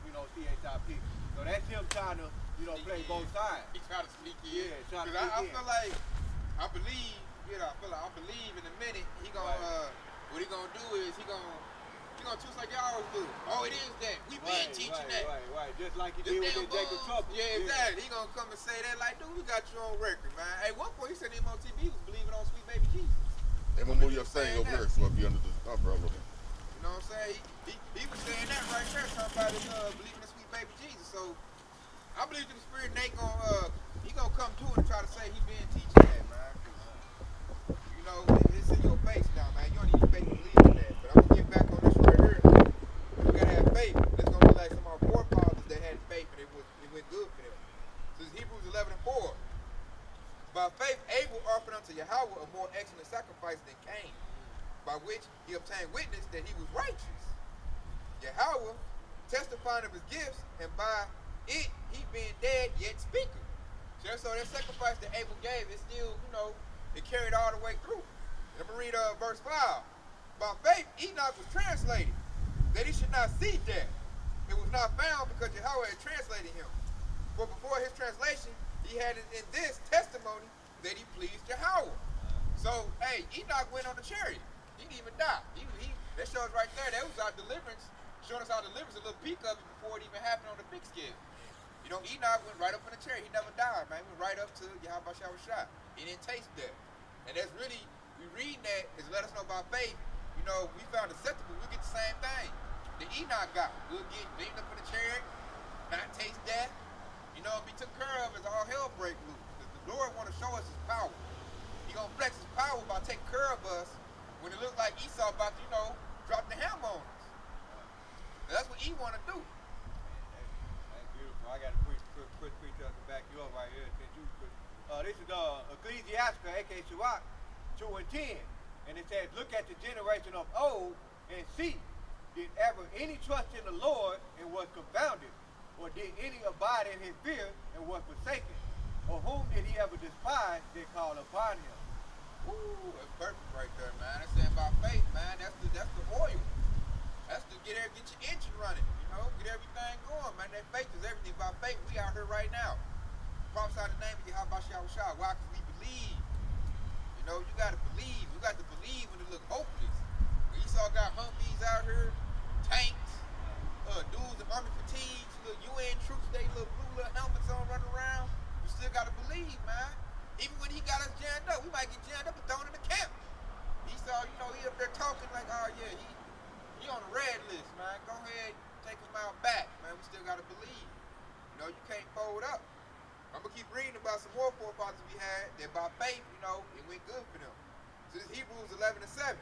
you know, CHIP. So that's him trying to, you know, play both sides. He trying to sneak in. Yeah, trying to I sneak in. feel like, I believe in a minute he gonna, what he gonna do is he gonna choose like y'all always do. Oh, it is that. We been teaching that. Right. Just like he did with the Jacob Trouble. Yeah, exactly. He gonna come and say that like, dude, we got you on record, man. Hey, one point he said MOTB was believing on sweet baby Jesus. Hey, I'm gonna move your thing over here so I'll be under the umbrella. You know what I'm saying? He was saying that right there, talking about his believing in sweet baby Jesus. So I believe in the spirit Nate he gonna come to it and try to say he been teaching that, man. You know, it's in your face now, man. You don't need faith to believe in that. But I'm gonna get back on this right here. You gotta have faith. It's gonna be like some of our forefathers that had faith and it went good for them. So it's Hebrews 11 and 4. By faith Abel offered unto Yahawah a more excellent sacrifice than Cain, by which he obtained witness that he was righteous. Yahawah testifying of his gifts, and by it he being dead yet speaking. So that sacrifice that Abel gave, it still, you know, it carried all the way through. And I'm going to read verse 5. By faith Enoch was translated, that he should not see death. It was not found because Yahawah had translated him. For before his translation, he had in this testimony that he pleased Yahawah. So, hey, Enoch went on the chariot. He didn't even die. That shows right there, that was our deliverance, showing us our deliverance, a little peek of it before it even happened on the big scale. You know, Enoch went right up in the chariot. He never died, man. He went right up to Yahawashi. He didn't taste death. And that's really, we read that is let us know about faith. You know, we found acceptable, we get the same thing. The Enoch got, we'll get beaten up in the chariot, not taste death. You know, be took care of as all hell break loose. Because the Lord want to show us his power. He gonna flex his power by taking care of us when it looks like Esau about to, you know, drop the hammer on us. That's what he want to do. That's beautiful. I got a quick preacher to back you up right here. This is Ecclesiastes, aka Sirach, 2 and 10. And it says, look at the generation of old and see, did ever any trust in the Lord and was confounded? Or did any abide in his fear and was forsaken? Or whom did he ever despise that called upon him? Ooh, that's perfect right there, man. That's saying about faith, man. That's the oil. That's to get your engine running, you know, get everything going, man. That faith is everything. By faith, we out here right now. Prophesy the name of Yahawashi. Why? Because we believe. You know, you got to believe. You got to believe when it look hopeless. When you saw got Humvees out here, tanks, dudes in army fatigues, little UN troops, they little blue little helmets on running around. You still got to believe, man. Even when he got us jammed up, we might get jammed up and thrown in the camp. He saw, you know, he up there talking like, oh yeah, he on the red list, man. Go ahead, take him out back, man. We still got to believe. You know, you can't fold up. I'm going to keep reading about some more forefathers we had that by faith, you know, it went good for them. So this Hebrews 11 and 7.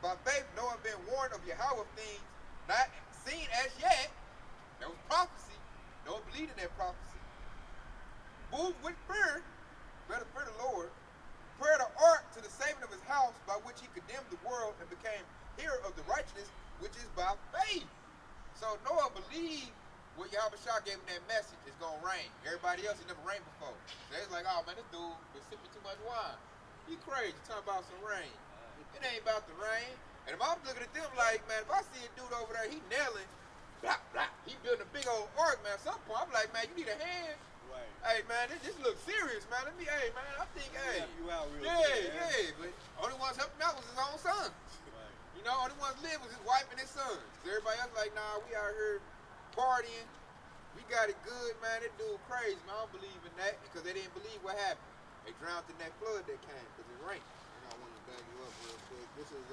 By faith, Noah been warned of Yahawah things not seen as yet. That was prophecy. Noah believed in that prophecy. Moved with fear, better fear the Lord, prepared an ark to the saving of his house, by which he condemned the world and became heir of the righteousness, which is by faith. So Noah believed what Yahawashi gave him that message, it's gonna rain. Everybody else, it never rained before. So it's like, oh man, this dude been sipping too much wine. He crazy, talking about some rain. It ain't about the rain. And if I'm looking at them like, man, if I see a dude over there, he nailing, blah, blah, he building a big old ark, man. At some point, I'm like, man, you need a hand. Right. Hey, man, this looks serious, man. Let me, hey, man, I think, hey. You out real Yeah. But only ones helping out was his own son. Right. You know, only ones live was his wife and his sons. Everybody else like, nah, we out here partying. We got it good, man. That dude crazy, man. I don't believe in that because they didn't believe what happened. They drowned in that flood that came because it rained. And I want to back you up real quick. This is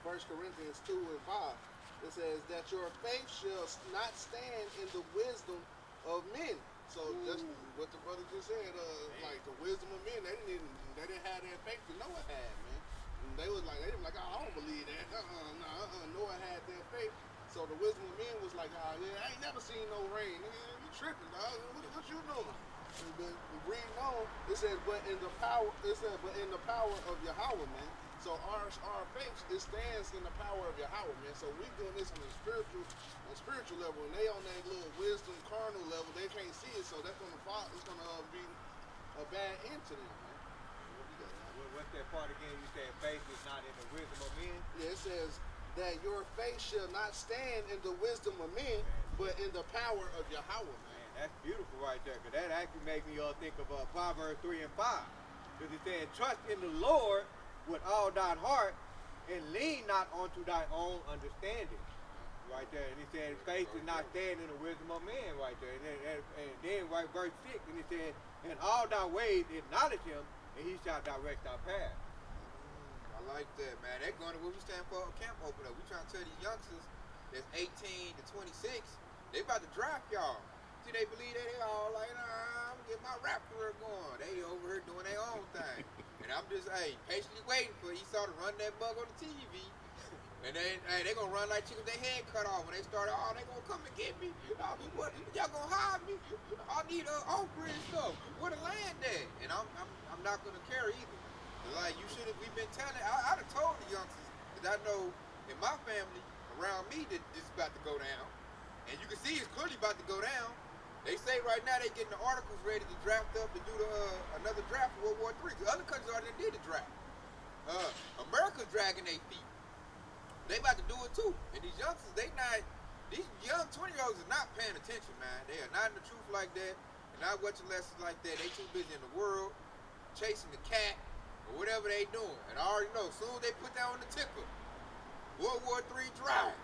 1 Corinthians 2 and 5. It says that your faith shall not stand in the wisdom of men. So just what the brother just said, like the wisdom of men, they didn't have that faith that Noah had, man. And they was like, I don't believe that. Noah had that faith. So the wisdom of men was like, I ain't never seen no rain. You tripping, dog. What you doing? And then reading on, it says, but in the power of Yahawah, man. So our faith, it stands in the power of Yahawah, man. So we doing this on a spiritual level, and they on that little wisdom carnal level, they can't see it, so that's gonna be a bad end to them, man. What's that part again? You said faith is not in the wisdom of men? Yeah, it says that your faith shall not stand in the wisdom of men, but in the power of Yahawah, man. That's beautiful right there, because that actually makes me think of Proverbs 3 and 5. Because it said, trust in the Lord with all thine heart, and lean not unto thy own understanding. Right there. And he said, faith is not stand in the wisdom of man, right there. And then right verse 6, and he said, in all thy ways acknowledge him, and he shall direct thy path. I like that, man. They're going to what we stand for a camp opener. We trying to tell these youngsters that's 18 to 26, they about to draft y'all. See, they believe that they all like, nah, I'm gonna get my rap career going. They over here doing their own thing. And I'm just, patiently waiting for Esau to run that bug on the TV. And then, they gonna run like chickens with their head cut off. When they start, they gonna come and get me. What, y'all gonna hide me? I need okra and stuff. Where the land at? And I'm not gonna care either. Like, we've been telling, I'd have told the youngsters, because I know in my family, around me, that this is about to go down. And you can see it's clearly about to go down. They say right now they getting the articles ready to draft up to do another draft for World War III. Because other countries already did the draft. America's dragging their feet. They about to do it too. And these youngsters, these young 20-year-olds are not paying attention, man. They are not in the truth like that. And not watching lessons like that. They too busy in the world, chasing the cat, or whatever they doing. And I already know, as soon as they put that on the ticker, World War III drive.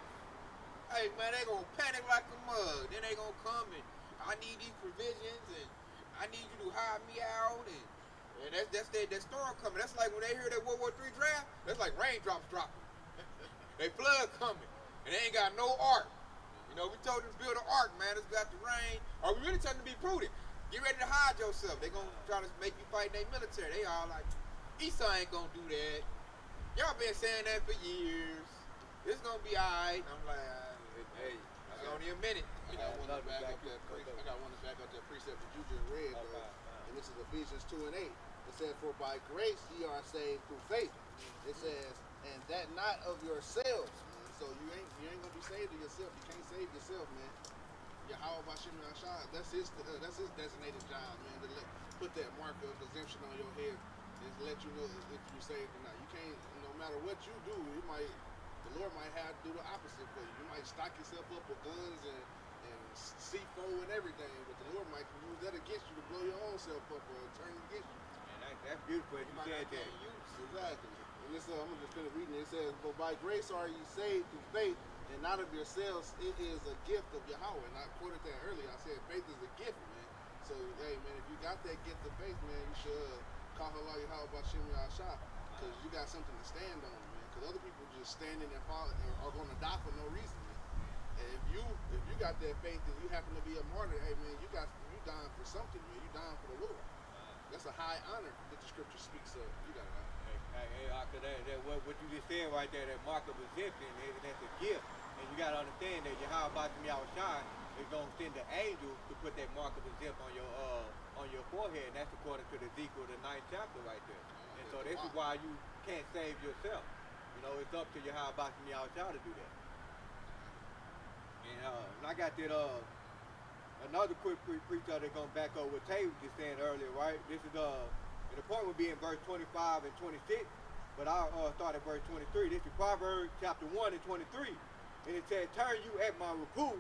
Hey, man, they gonna panic like a mug. Then they gonna come and I need these provisions, and I need you to hire me out, and that's that storm coming. That's like when they hear that World War III draft, that's like raindrops dropping. They flood coming, and they ain't got no ark. You know, we told them to build an ark, man. It's got to rain. Are we really telling them to be prudent? Get ready to hide yourself. They gonna try to make you fight in their military. They all like, Esau ain't gonna do that. Y'all been saying that for years. It's gonna be all right. I'm like, hey, it's only a minute. I got one to back up that precept that you just read, and this is Ephesians 2 and 8. It says, for by grace ye are saved through faith. It says, and that not of yourselves. Man. So you ain't gonna be saved to yourself. You can't save yourself, man. Yahawashi, that's his designated job, man, to put that mark of exemption on your head and let you know if you're saved or not. You can't, no matter what you do, the Lord might have to do the opposite for you. You might stock yourself up with guns and C4 and everything, but the Lord might use that against you to blow your own self up or turn it against you. And that's beautiful. You said that. Exactly. And this, I'm just finish reading it. It says, but by grace are ye saved through faith, and not of yourselves. It is a gift of Yahawah. And I quoted that earlier. I said faith is a gift, man. So, hey, man, if you got that gift of faith, man, you should call Halal Yahawah because you got something to stand on, man. Because other people just standing and falling are going to die for no reason, man. And if you got that faith and you happen to be a martyr, hey, man, you dying for something, man. You dying for the Lord. That's a high honor that the scripture speaks of. You got it out. What you just said right there, that mark of exemption, that's a gift. And you got to understand that Yahawashi is going to send the angel to put that mark of exemption on your forehead. And that's according to the Ezekiel, the 9th chapter right there. And so this is why you can't save yourself. You know, it's up to Yahawashi to do that. And I got that another quick preacher that's going to back up what Tay was just saying earlier, right? This is and the point would be in verse 25 and 26, but I'll start at verse 23. This is Proverbs chapter 1 and 23. And it said, turn you at my reproof,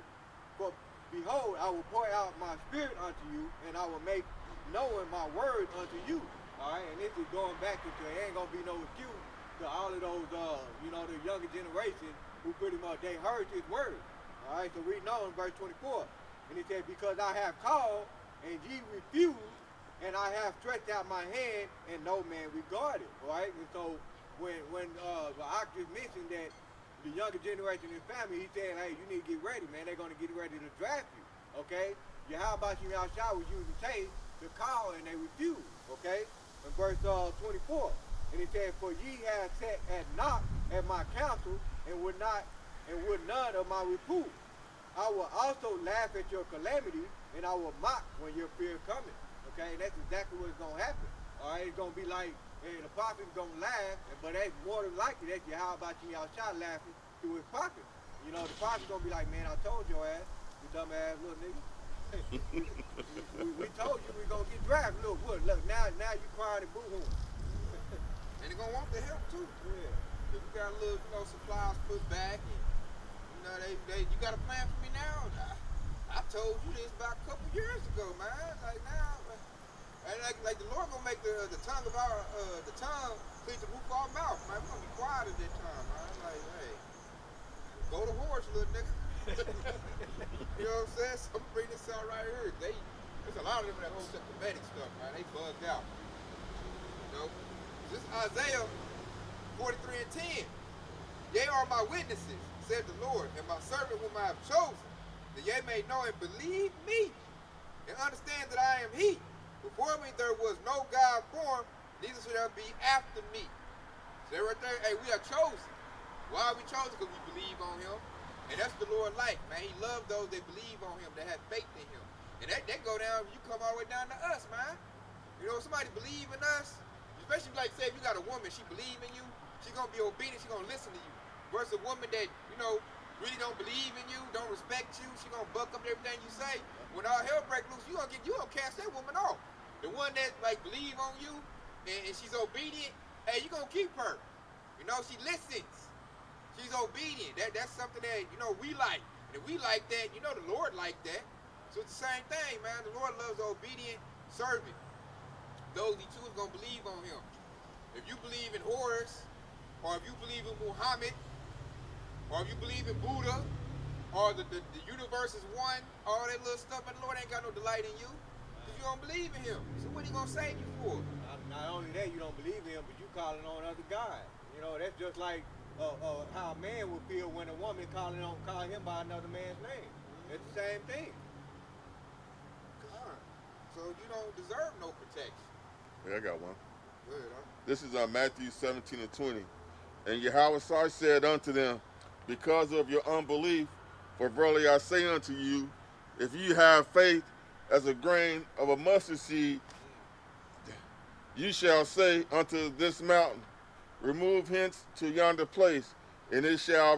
for behold, I will pour out my spirit unto you, and I will make known my word unto you. All right, and this is going back to, it ain't going to be no excuse to all of those, you know, the younger generation who pretty much, they heard his word. All right, so reading on verse 24. And he said, because I have called and ye refused, and I have stretched out my hand and no man regarded. All right, and so when I just mentioned that the younger generation in his family, he said, hey, you need to get ready, man. They're going to get ready to draft you. Okay? Yahawashi was using tape to call and they refused. Okay? In verse 24. And he said, for ye have sat at knock at my counsel and would none of my reproof. I will also laugh at your calamity, and I will mock when your fear cometh. Okay, and that's exactly what's gonna happen. All right, it's gonna be like, hey, the prophet's gonna laugh, but that's more than likely that's Yahawashi laughing through his prophet. You know, the prophet's gonna be like, man, I told your ass, you dumb ass little nigga. we told you we gonna get drafted. Look, now you crying and boo-hooing. And they're gonna want the help too. Yeah. Cause we got a little, you know, supplies put back, and you know, you got a plan for me now? I told you this about a couple years ago, man. Like now, and like the Lord gonna make the tongue of the tongue clean the roof of our mouth, man. We're gonna be quiet at that time, man. Like, hey, go to horse, little nigga. You know what I'm saying? So I'm gonna bring this out right here. There's a lot of them that hold that Kemetic stuff, man. They bugged out. You know, this is Isaiah 43 and 10. Ye are my witnesses, said the Lord, and my servant whom I have chosen, that ye may know and believe me, and understand that I am he. Before me there was no God formed, neither shall there be after me. So right there, hey, we are chosen. Why are we chosen? Because we believe on him. And that's the Lord like, man. He loved those that believe on him, that have faith in him. And that go down, you come all the way down to us, man. You know, somebody believe in us, especially like, say, if you got a woman, she believe in you, she's going to be obedient, she's going to listen to you. Versus a woman that, you know, really don't believe in you, don't respect you, she going to buck up everything you say. When all hell break loose, you gonna cast that woman off. The one that, like, believe on you, and she's obedient, hey, you going to keep her. You know, she listens. She's obedient. That's something that, you know, we like. And if we like that, you know the Lord like that. So it's the same thing, man. The Lord loves obedient servant. Those he chooses gonna believe on him. If you believe in Horus, or if you believe in Muhammad, or if you believe in Buddha, or the universe is one, all that little stuff, but the Lord ain't got no delight in you. Because you don't believe in him. So what he gonna save you for? Not only that, you don't believe in him, but you calling on other gods. You know, that's just like how a man would feel when a woman calling him by another man's name. It's the same thing. God. So you don't deserve no protection. Yeah, I got one. Good, huh? This is Matthew 17 and 20. And Yahawashi said unto them, because of your unbelief, for verily I say unto you, if you have faith as a grain of a mustard seed, you shall say unto this mountain, remove hence to yonder place, and it shall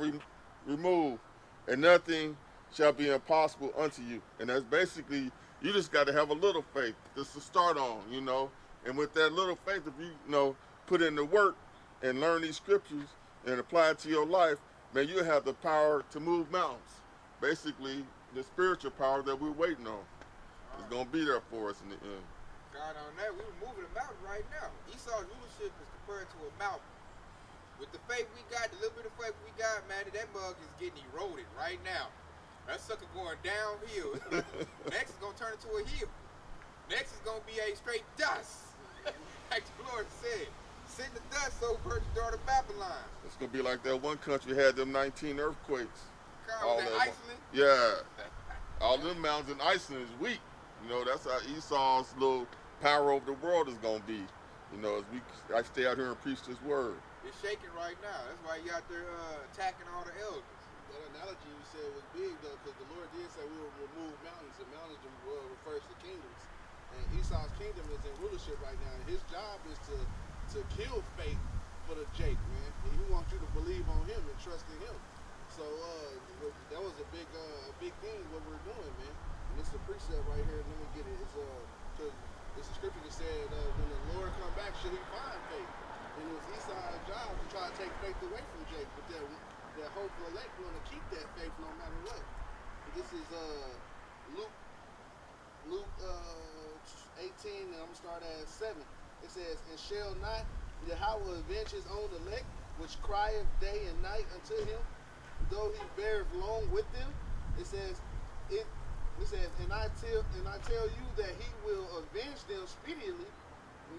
remove, and nothing shall be impossible unto you. And that's basically, you just got to have a little faith just to start on, you know. And with that little faith, if you know, put in the work and learn these scriptures and apply it to your life, man, you have the power to move mountains. Basically, the spiritual power that we're waiting on is going to be there for us in the end. God, on that, we're moving a mountain right now. Esau's rulership is compared to a mountain. With the faith we got, the little bit of faith we got, man, that mug is getting eroded right now. That sucker going downhill. Next is going to turn into a hill. Next is going to be a straight dust. Like the Lord said, sit in the dust, so birds daughter Babylon. It's going to be like that one country had them 19 earthquakes. God, that Iceland? Yeah. All them mountains in Iceland is weak. You know, that's how Esau's little power over the world is going to be. You know, as I stay out here and preach this word. It's shaking right now. That's why you out there attacking all the elders. That analogy you said was big, though, because the Lord did say we will remove mountains, and mountains refers to kingdoms. And Esau's kingdom is in rulership right now, and his job is to kill faith for the Jake, man. And he wants you to believe on him and trust in him. So that was a big thing what we're doing, man. And it's a precept right here. Let me get it. It's a scripture that said, when the Lord come back, should he find faith? And it was Esau's job to try to take faith away from Jake, but that hopeful elect want to keep that faith no matter what. And this is Luke 18, and I'm going to start at 7. It says, and shall not Yahawah avenge his own elect, which crieth day and night unto him, though he beareth long with them. It says, and I tell you that he will avenge them speedily.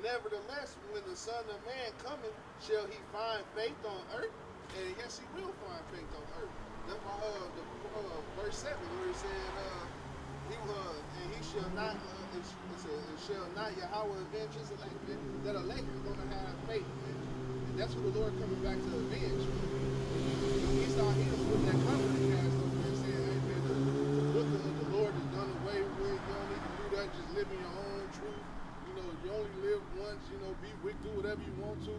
Nevertheless, when the Son of Man cometh, shall he find faith on earth? And yes, he will find faith on earth. That's why verse 7 where he said, he shall not, shall not Yahawah avenge his elect. That elect is going to have faith. And that's what the Lord coming back to avenge. He saw him with that covenant cast over there saying, hey man, the book of the Lord is done away with. You don't need to do that. Just live in your own truth. You know, you only live once. You know, be wicked, do whatever you want to.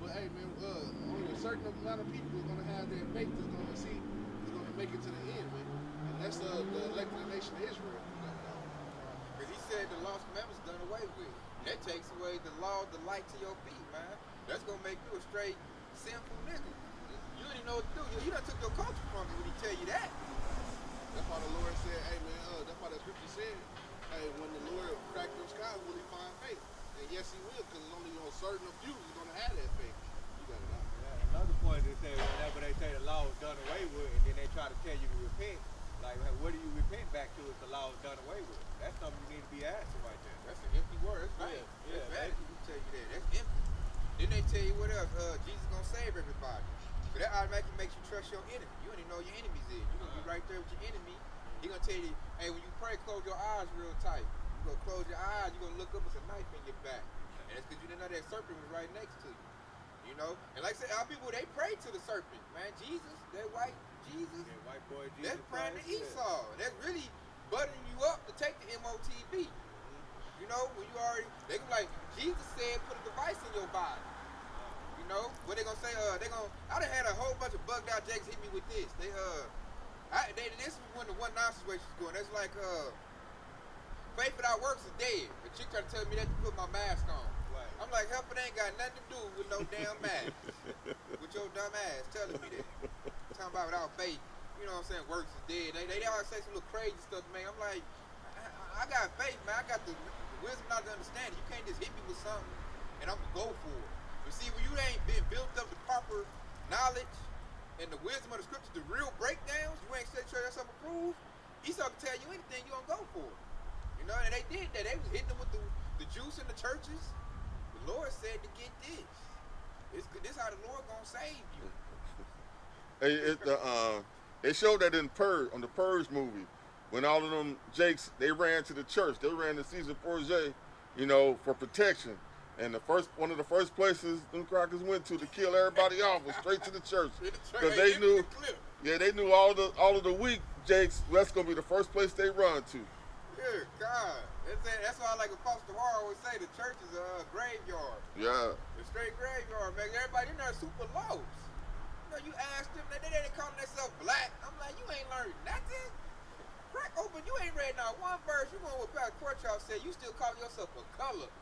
But hey man, only a certain amount of people are gonna have their faith that's gonna see, is gonna make it to the end, man. And that's the elected nation of Israel. Because he said the lost commandments done away with. That takes away the law, the light to your feet, man. That's gonna make you a straight sinful nigga. You don't even know what to do. You done took your culture from me when he tell you that. That's why the Lord said, hey man, that's why the scripture said, hey, when the Lord crack them skies, will he find faith? And yes, he will, because only a certain few is going to have that faith. You got it out. Yeah, another point is that whenever they say the law is done away with, and then they try to tell you to repent, like, what do you repent back to if the law is done away with? That's something you need to be asking right there. That's an empty word. That's right. Yeah, That's he tell you that. That's empty. Then they tell you what else? Jesus gonna save everybody. But that automatically makes you trust your enemy. You don't even know your enemy's is. You're gonna be right there with your enemy. He gonna tell you, hey, when you pray, close your eyes real tight. You gonna close your eyes, you're gonna look up, it's a knife in your back. And it's because you didn't know that serpent was right next to you. You know? And like I said, our people, they pray to the serpent. Man, Jesus, that white Jesus, Yeah, white boy Jesus. that's praying to Christ, Esau. That's really buttering you up to take the MOTB. You know, when you already, they can be like, Jesus said put a device in your body. You know? What they gonna say, I done had a whole bunch of bugged out jakes hit me with this. This is when the one nonsense way she's going. That's like, faith without works is dead. The chick tried to tell me that to put my mask on. Right. I'm like, help, it ain't got nothing to do with no damn mask. With your dumb ass telling me that. Talking about without faith. You know what I'm saying? Works is dead. They always say some little crazy stuff, man. I'm like, I got faith, man. I got the wisdom not to understand it. You can't just hit me with something and I'm gonna go for it. But see, when you ain't been built up the proper knowledge and the wisdom of the scriptures, the real breakdowns, you ain't sure that's something approved. Esau can tell you anything, you gonna go for it. You know, and they did that. They was hitting them with the juice in the churches. The Lord said to get this. This how the Lord gonna save you. They showed that in on the Purge movie, when all of them jakes, they ran to the church. They ran to Caesar Borgia, you know, for protection. And one of the first places them crackers went to kill everybody off was straight to the church, because they knew, they knew all of the weak jakes. That's gonna be the first place they run to. Dear God, that's why I like Apostle Har always say the church is a graveyard. Yeah. The straight graveyard, man. Everybody in there super lost. You know, you ask them, they ain't calling themselves black. I'm like, you ain't learned nothing. Crack open, you ain't read not one verse. You going what Pastor Porchop said, you still call yourself a color.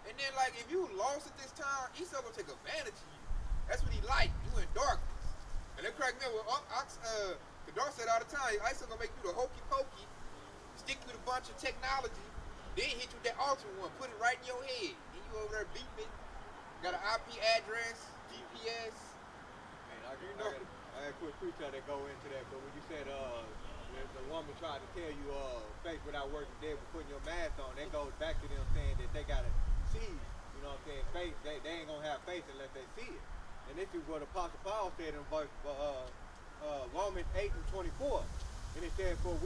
And then, like, if you lost at this time, Esau gonna take advantage of you. That's what he like. You in darkness. And they crack me up with Qadash said all the time, Esau gonna make you the hokey pokey, stick you with a bunch of technology, then hit you with that ultimate one, put it right in your head. And you over there beeping. Got an IP address, GPS. Man, I had a quick preacher that go into that, but when you said the woman tried to tell you faith without working dead for putting your mask on, that goes back to them saying that they gotta see, you know what I'm saying, faith, they ain't gonna have faith unless they see it. And this is what Apostle Paul said in verse Romans 8:24. And it said, for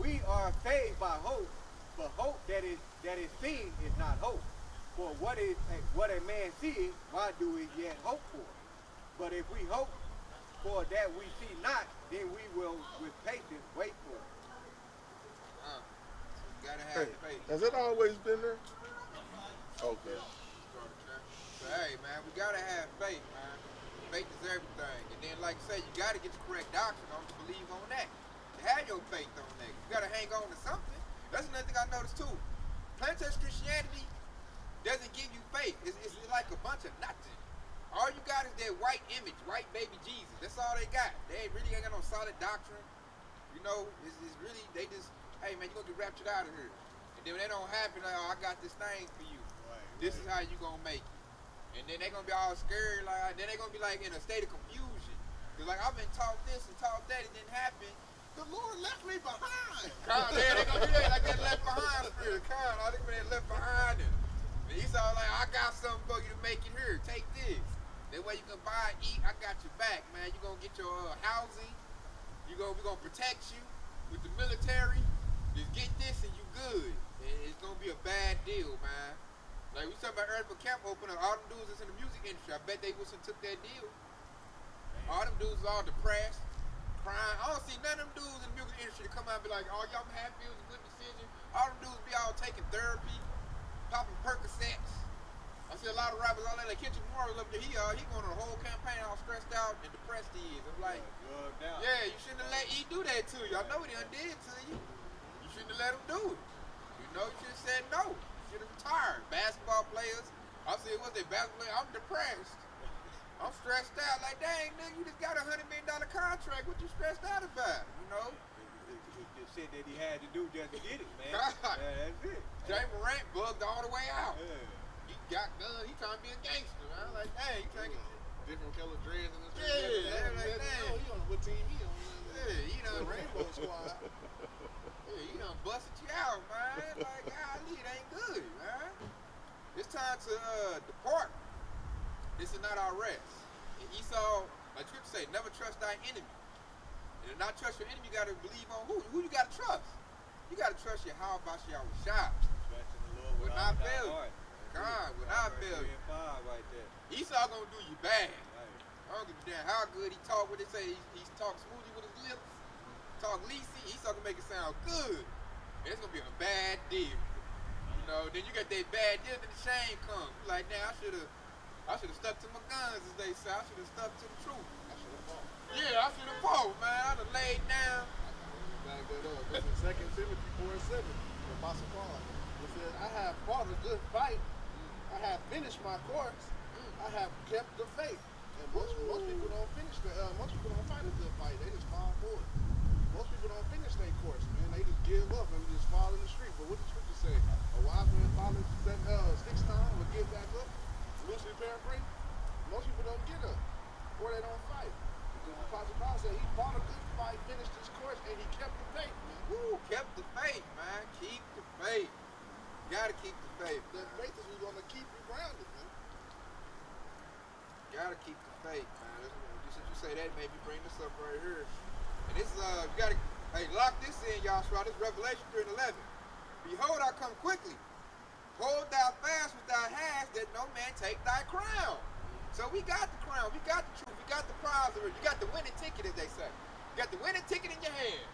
we are saved by hope, but hope that is seen is not hope. For what a man sees, why do we yet hope for? But if we hope for that we see not, then we will with patience wait for it. You gotta have faith. Has it always been there? Okay. But hey, man, we gotta have faith, man. Faith is everything. And then, like I say, you gotta get the correct doctrine on to believe on that. To have your faith on that. You gotta hang on to something. That's another thing I noticed too. Plantation Christianity doesn't give you faith. It's like a bunch of nothing. All you got is that white image, white baby Jesus. That's all they got. They really ain't got no solid doctrine. You know, it's really, they just, hey man, you're gonna get raptured out of here. And then when that don't happen, like, oh, I got this thing for you. Right. This is how you gonna make it. And then they gonna be all scared, like, then they gonna be like in a state of confusion. Cause like I've been taught this and taught that, it didn't happen. The Lord left me behind. They gonna do that like that left behind spirit. I think when they left behind him. And Esau like, I got something for you to make it here. Take this. That way you can buy and eat. I got your back, man. You gonna get your housing. We gonna protect you with the military. Just get this and you good. And it's gonna be a bad deal, man. Like we talking about early for camp opening, all them dudes that's in the music industry, I bet they wouldn't took that deal. All them dudes are all depressed, crying. I don't see none of them dudes in the music industry to come out and be like, oh, y'all happy, it was a good decision. All them dudes be all taking therapy, popping Percocets. I see a lot of rappers all that, like Kendrick Lamar up there, he going on a whole campaign all stressed out and depressed he is. I'm like, yeah, you shouldn't have let E do that to you. I know what he done did to you. You shouldn't have let him do it. You know, you should have said no. You should have retired. Basketball players, I said, what's that basketball player? I'm depressed. I'm stressed out. Like, dang, nigga, you just got $100 million contract. What you stressed out about? You know? The shit that he had to do just to get it, man. God. Yeah, that's it. Jay Morant bugged all the way out. Yeah. He got guns. He trying to be a gangster, man. Like, dang, he trying to get... Different color dreads and this. Yeah, like that. He on what team he on? Yeah, he done... The Rainbow Squad. Yeah, he done busted you out, man. Like, golly, it ain't good, man. It's time to depart. This is not our rest. And Esau, like Scripture say, never trust thy enemy. And to not trust your enemy, you got to believe on who? Who you got to trust? You got to trust Yahawashi, Yahawashi. Trust in the Lord Will not fail you. God will not fail you. Right there. Esau gonna do you bad. Right. I don't give a damn how good he talk. What they say, he's talk smoothie with his lips, talk leasy. Esau gonna make it sound good. And it's gonna be a bad deal. You know, then you got that bad deal, then the shame comes. You like, now I should have stuck to my guns, as they say. I should have stuck to the truth. I should have fought. Yeah, I should have fought, man. I'd have laid down. Back that up. This is 2 Timothy 4:7. The Apostle Paul. It says, I have fought a good fight. I have finished my course. I have kept the faith. And most people don't finish most people don't fight a good fight. They just fall forward. Most people don't finish their course, man. They just give up and just fall in the street. But what the scripture say? A wise man falling 6 times will get back up. Loosely paraphrase. Most people don't get up. Or they don't fight. Because the Apostle Paul said he fought a good fight, finished his course, and he kept the faith, man. Woo, kept the faith, man. Keep the faith. You gotta keep the faith. The faith is what's gonna keep you grounded, man. You gotta keep the faith, man. Since you say that, maybe bring this up right here. And this is, you gotta, hey, lock this in, Yahshua. This is Revelation 3:11. Behold, I come quickly. Hold thou fast with thy hands, that no man take thy crown. So we got the crown, we got the truth, we got the prize already. You got the winning ticket, as they say. You got the winning ticket in your hand.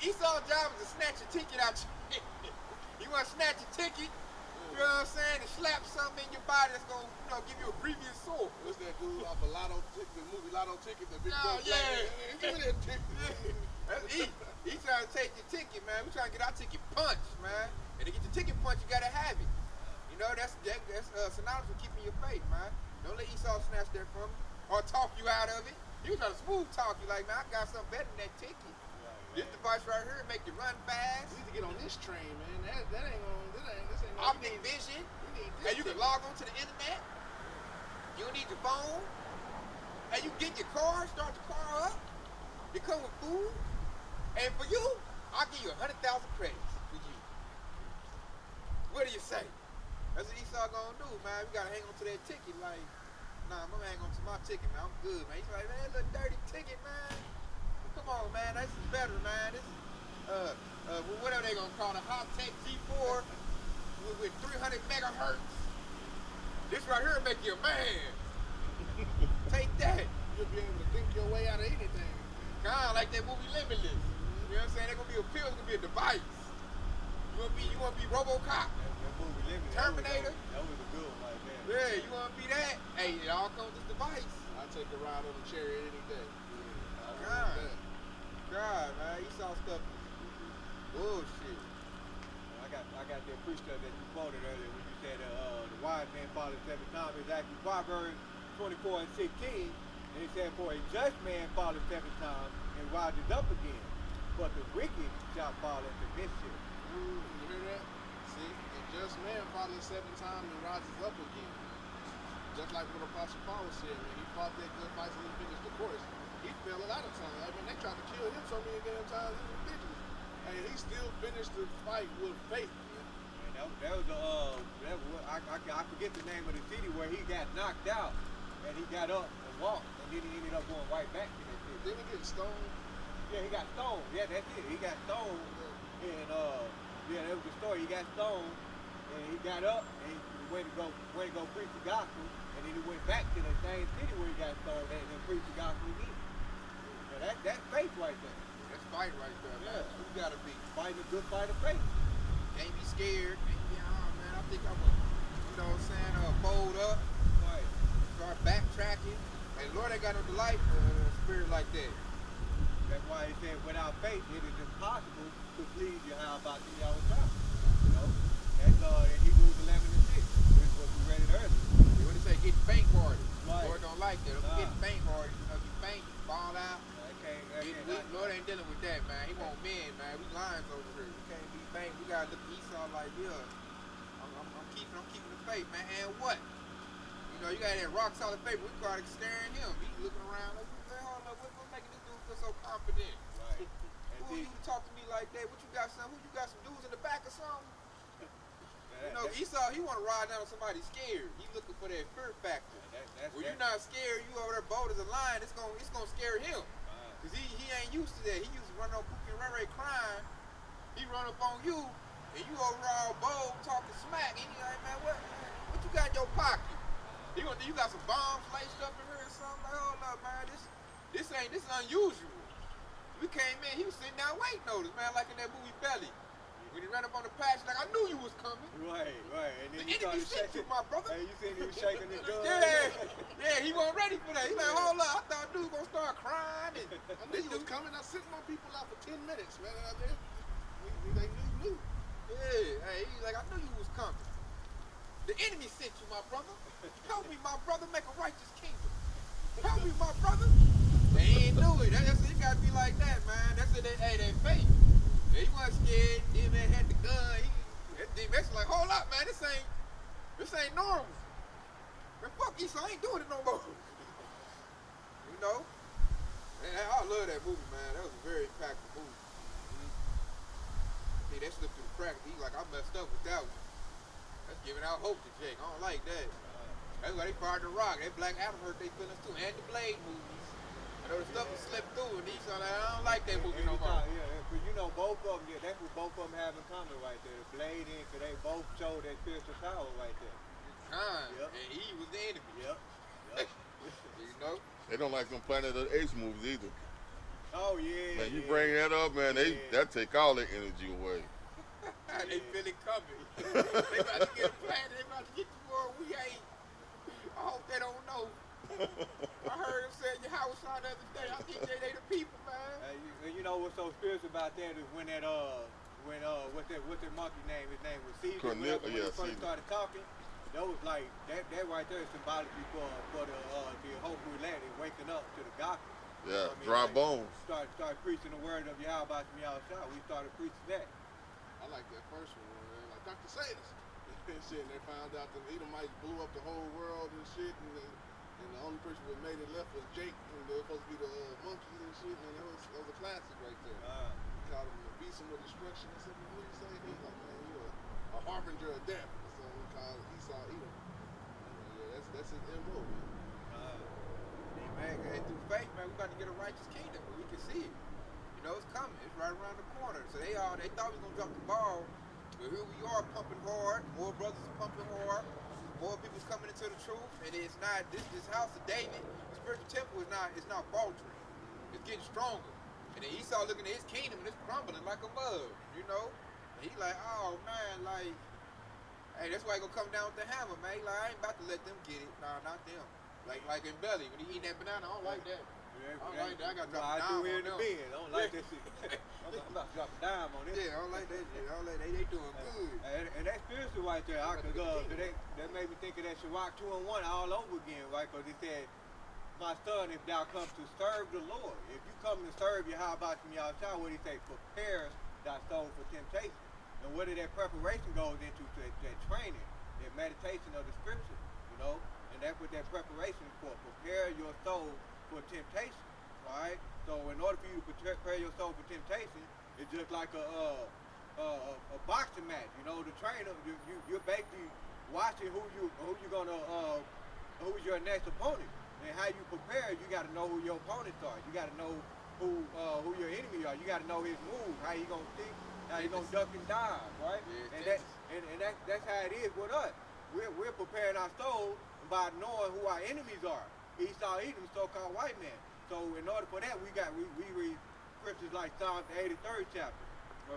Esau's job is to snatch your ticket out your hand. You want to snatch your ticket, you know what I'm saying, and slap something in your body that's going to, you know, give you a previous sore. What's that dude off a lotto ticket, the movie Lotto Ticket, the big No, buck yeah. black, give me that ticket. That's he trying to take your ticket, man. We trying to get our ticket punched, man. And to get your ticket punched, you got to have it. You know, that's synonymous with keeping your faith, man. Don't let Esau snatch that from you or talk you out of it. He was trying to smooth talk you like, man, I got something better than that ticket. This device right here make you run fast. You need to get on this train, man. This ain't gonna. Optic vision. And you can log on to the internet. You don't need your phone. And you get your car, start your car up. It come with food. And for you, I'll give you 100,000 credits for you. What do you say? That's what Esau gonna do, man. We gotta hang on to that ticket. Like, nah, I'm gonna hang on to my ticket, man. I'm good, man. He's like, man, that little dirty ticket, man. Come on, man. This is better, man. This is, whatever they gonna call it, high-tech G4 with 300 megahertz. This right here make you a man. Take that. You'll be able to think your way out of anything. Kinda like that movie Limitless. You know what I'm saying? They're gonna be a pill, it's gonna be a device. You wanna be RoboCop? That movie Limitless. Terminator? That was a good one like that. Yeah, you wanna be that? Hey, it all comes with this device. I'll take a ride on the chariot any day. God, man, Esau stuff is bullshit. I got that precept that you quoted earlier when you said the wise man falls 7 times. It's actually Proverbs 24:16. And it said, for a just man falleth 7 times and rises up again, but the wicked shall fall into mischief. You hear that? See, the just man falls 7 times and rises up again. Just like what Apostle Paul said when he fought that good fight and he finished the course. He fell a lot of times. I mean, they tried to kill him so many damn times, it was ridiculous. And he still finished the fight with faith. And that was I forget the name of the city where he got knocked out and he got up and walked and then he ended up going right back to that city. Didn't he get stoned? Yeah, he got stoned. Yeah, that's it. He got stoned. And yeah, that was the story. He got stoned and he got up and he went to go preach the gospel, and then he went back to the same city where he got stoned and then preached the gospel again. Yeah, that's faith right there. That's fight right there, man. Yeah. You gotta be. Fighting a good fight of faith. Can't be scared. Can't be, man, I think I'm gonna, you know what I'm saying, bold up. Right. Start backtracking. And Lord ain't got no delight spirit like that. That's why he said, without faith, it is impossible to please Yahawah to Yahawashi. You know, that's in Hebrews 11 and 6. That's what we read it earlier. When they say get faint-hearted, Right. Lord don't like that. If you get faint-hearted, you know, you faint, you fall out. Get weak. Lord ain't dealing with that, man. He want men, man. We lions over here. We can't be faint. We gotta look at Esau like, yeah, I'm keeping the faith, man. And what? You know, you got that rock solid faith. We started staring him. He looking around like, hold up, what's making this dude feel so confident? Right. Who you to talk to me like that? What you got some? Who you got some dudes in the back or something? You know, Esau, he want to ride down on somebody scared. He looking for that fear factor. When you're not scared, you over there bold as a lion. It's gonna scare him. Cause he ain't used to that. He used to run on Pookie and Ray crying. He run up on you, and you over all bold talking smack. And he like, man, what you got in your pocket? You got some bombs laced up in here or something? Like, hold up, man, this unusual. We came in, he was sitting down waiting on us, man, like in that movie Belly. When he ran up on the patch, like, I knew you was coming. Right. And then The enemy sent you, my brother. Hey, you seen he was shaking his gun? Yeah, he wasn't ready for that. He like, hold up, I thought dude was gonna start crying. I knew you was coming. I sent my people out for 10 minutes, man. They knew. Yeah, hey, he's like, I knew you was coming. The enemy sent you, my brother. Help me, my brother, make a righteous kingdom. Help me, my brother. They ain't do it. That's it. You gotta be like that, man. That's it. Hey, that faith. Yeah, he wasn't scared. Then man had the gun. That DMX was like, hold up, man. This ain't normal. Man, fuck Esau. I ain't doing it no more. You know? Man, I love that movie, man. That was a very impactful movie. See, that slipped through the crack. He like, I messed up with that one. That's giving out hope to Jake. I don't like that. That's why they fired the Rock. That Black Adam hurt their feelings too. And the Blade movies. I know the stuff was slipped through, and he's like, I don't like that movie no more. Yeah, but you know, both of them, that's what both of them have in common right there. The Blade and because they both show that spiritual power right there. Yep. And he was the enemy. Yep. You know? They don't like them Planet of the Apes movies either. Oh, yeah. Man, you bring that up, man, that take all their energy away. They feel it coming. They about to get a plan. They about to get the world we ain't. I hope they don't know. I heard him say Yahawashi the other day. I think they the people, man. You know what's so spiritual about that is when that what's that monkey name? His name was Caesar. When he first started talking, that was like that right there is symbolically for the hopeful elect and waking up to the gospel. Yeah, I mean, dry like, bones. Start preaching the word of Yahawah to Yahawashi. We started preaching that. I like that first one, man. Like Dr. Sadis. And shit, and they found out the Edomites blew up the whole world and shit, and the only person who made it left was Jake, and they were supposed to be the monkeys and shit, and that was a classic right there. He called him the beast of destruction or something. What did he say? He was like, man, you a harbinger of death. So he called Esau Edom. Yeah, that's his MO, man. Man, through faith, man, we about to get a righteous kingdom, but we can see it. You know, it's coming. It's right around the corner. So they thought we was gonna drop the ball, but here we are pumping hard. More brothers are pumping hard. More people's coming into the truth, and it's not this house of David. The spiritual temple is not faltering. It's getting stronger. And then Esau looking at his kingdom and it's crumbling like a mug. You know, and he like, oh man, like, hey, that's why he gonna come down with the hammer, man. He like, I ain't about to let them get it. Nah, not them. Like in Belly, when he eating that banana, I don't like that. I don't like that. I gotta drop a dime on them. I don't like that shit. I'm about to drop a dime on this. Yeah, I don't like that shit. I don't like they doing good. And that's spiritual right there. That made me think of that Sirach 2:1 all over again, right? Because it said, my son, if thou come to serve the Lord, if you come to serve Yahawah from Yahawashi, what he say? Prepare thy soul for temptation. And what did that preparation goes into? That training, that meditation of the scripture, you know? And that's what that preparation is for. Prepare your soul for temptation, all right? So in order for you to prepare your soul for temptation, it's just like a boxing match, you know? The trainer, you're basically watching who's your next opponent. And how you prepare, you got to know who your opponents are. You got to know who your enemy are. You got to know his move, how he gonna think, how he gonna duck and dive, right? Yeah, and that's how it is with us. We're preparing our soul by knowing who our enemies are. Esau, Edom, so-called white man. So in order for that, we read scriptures like Psalms the 83rd chapter.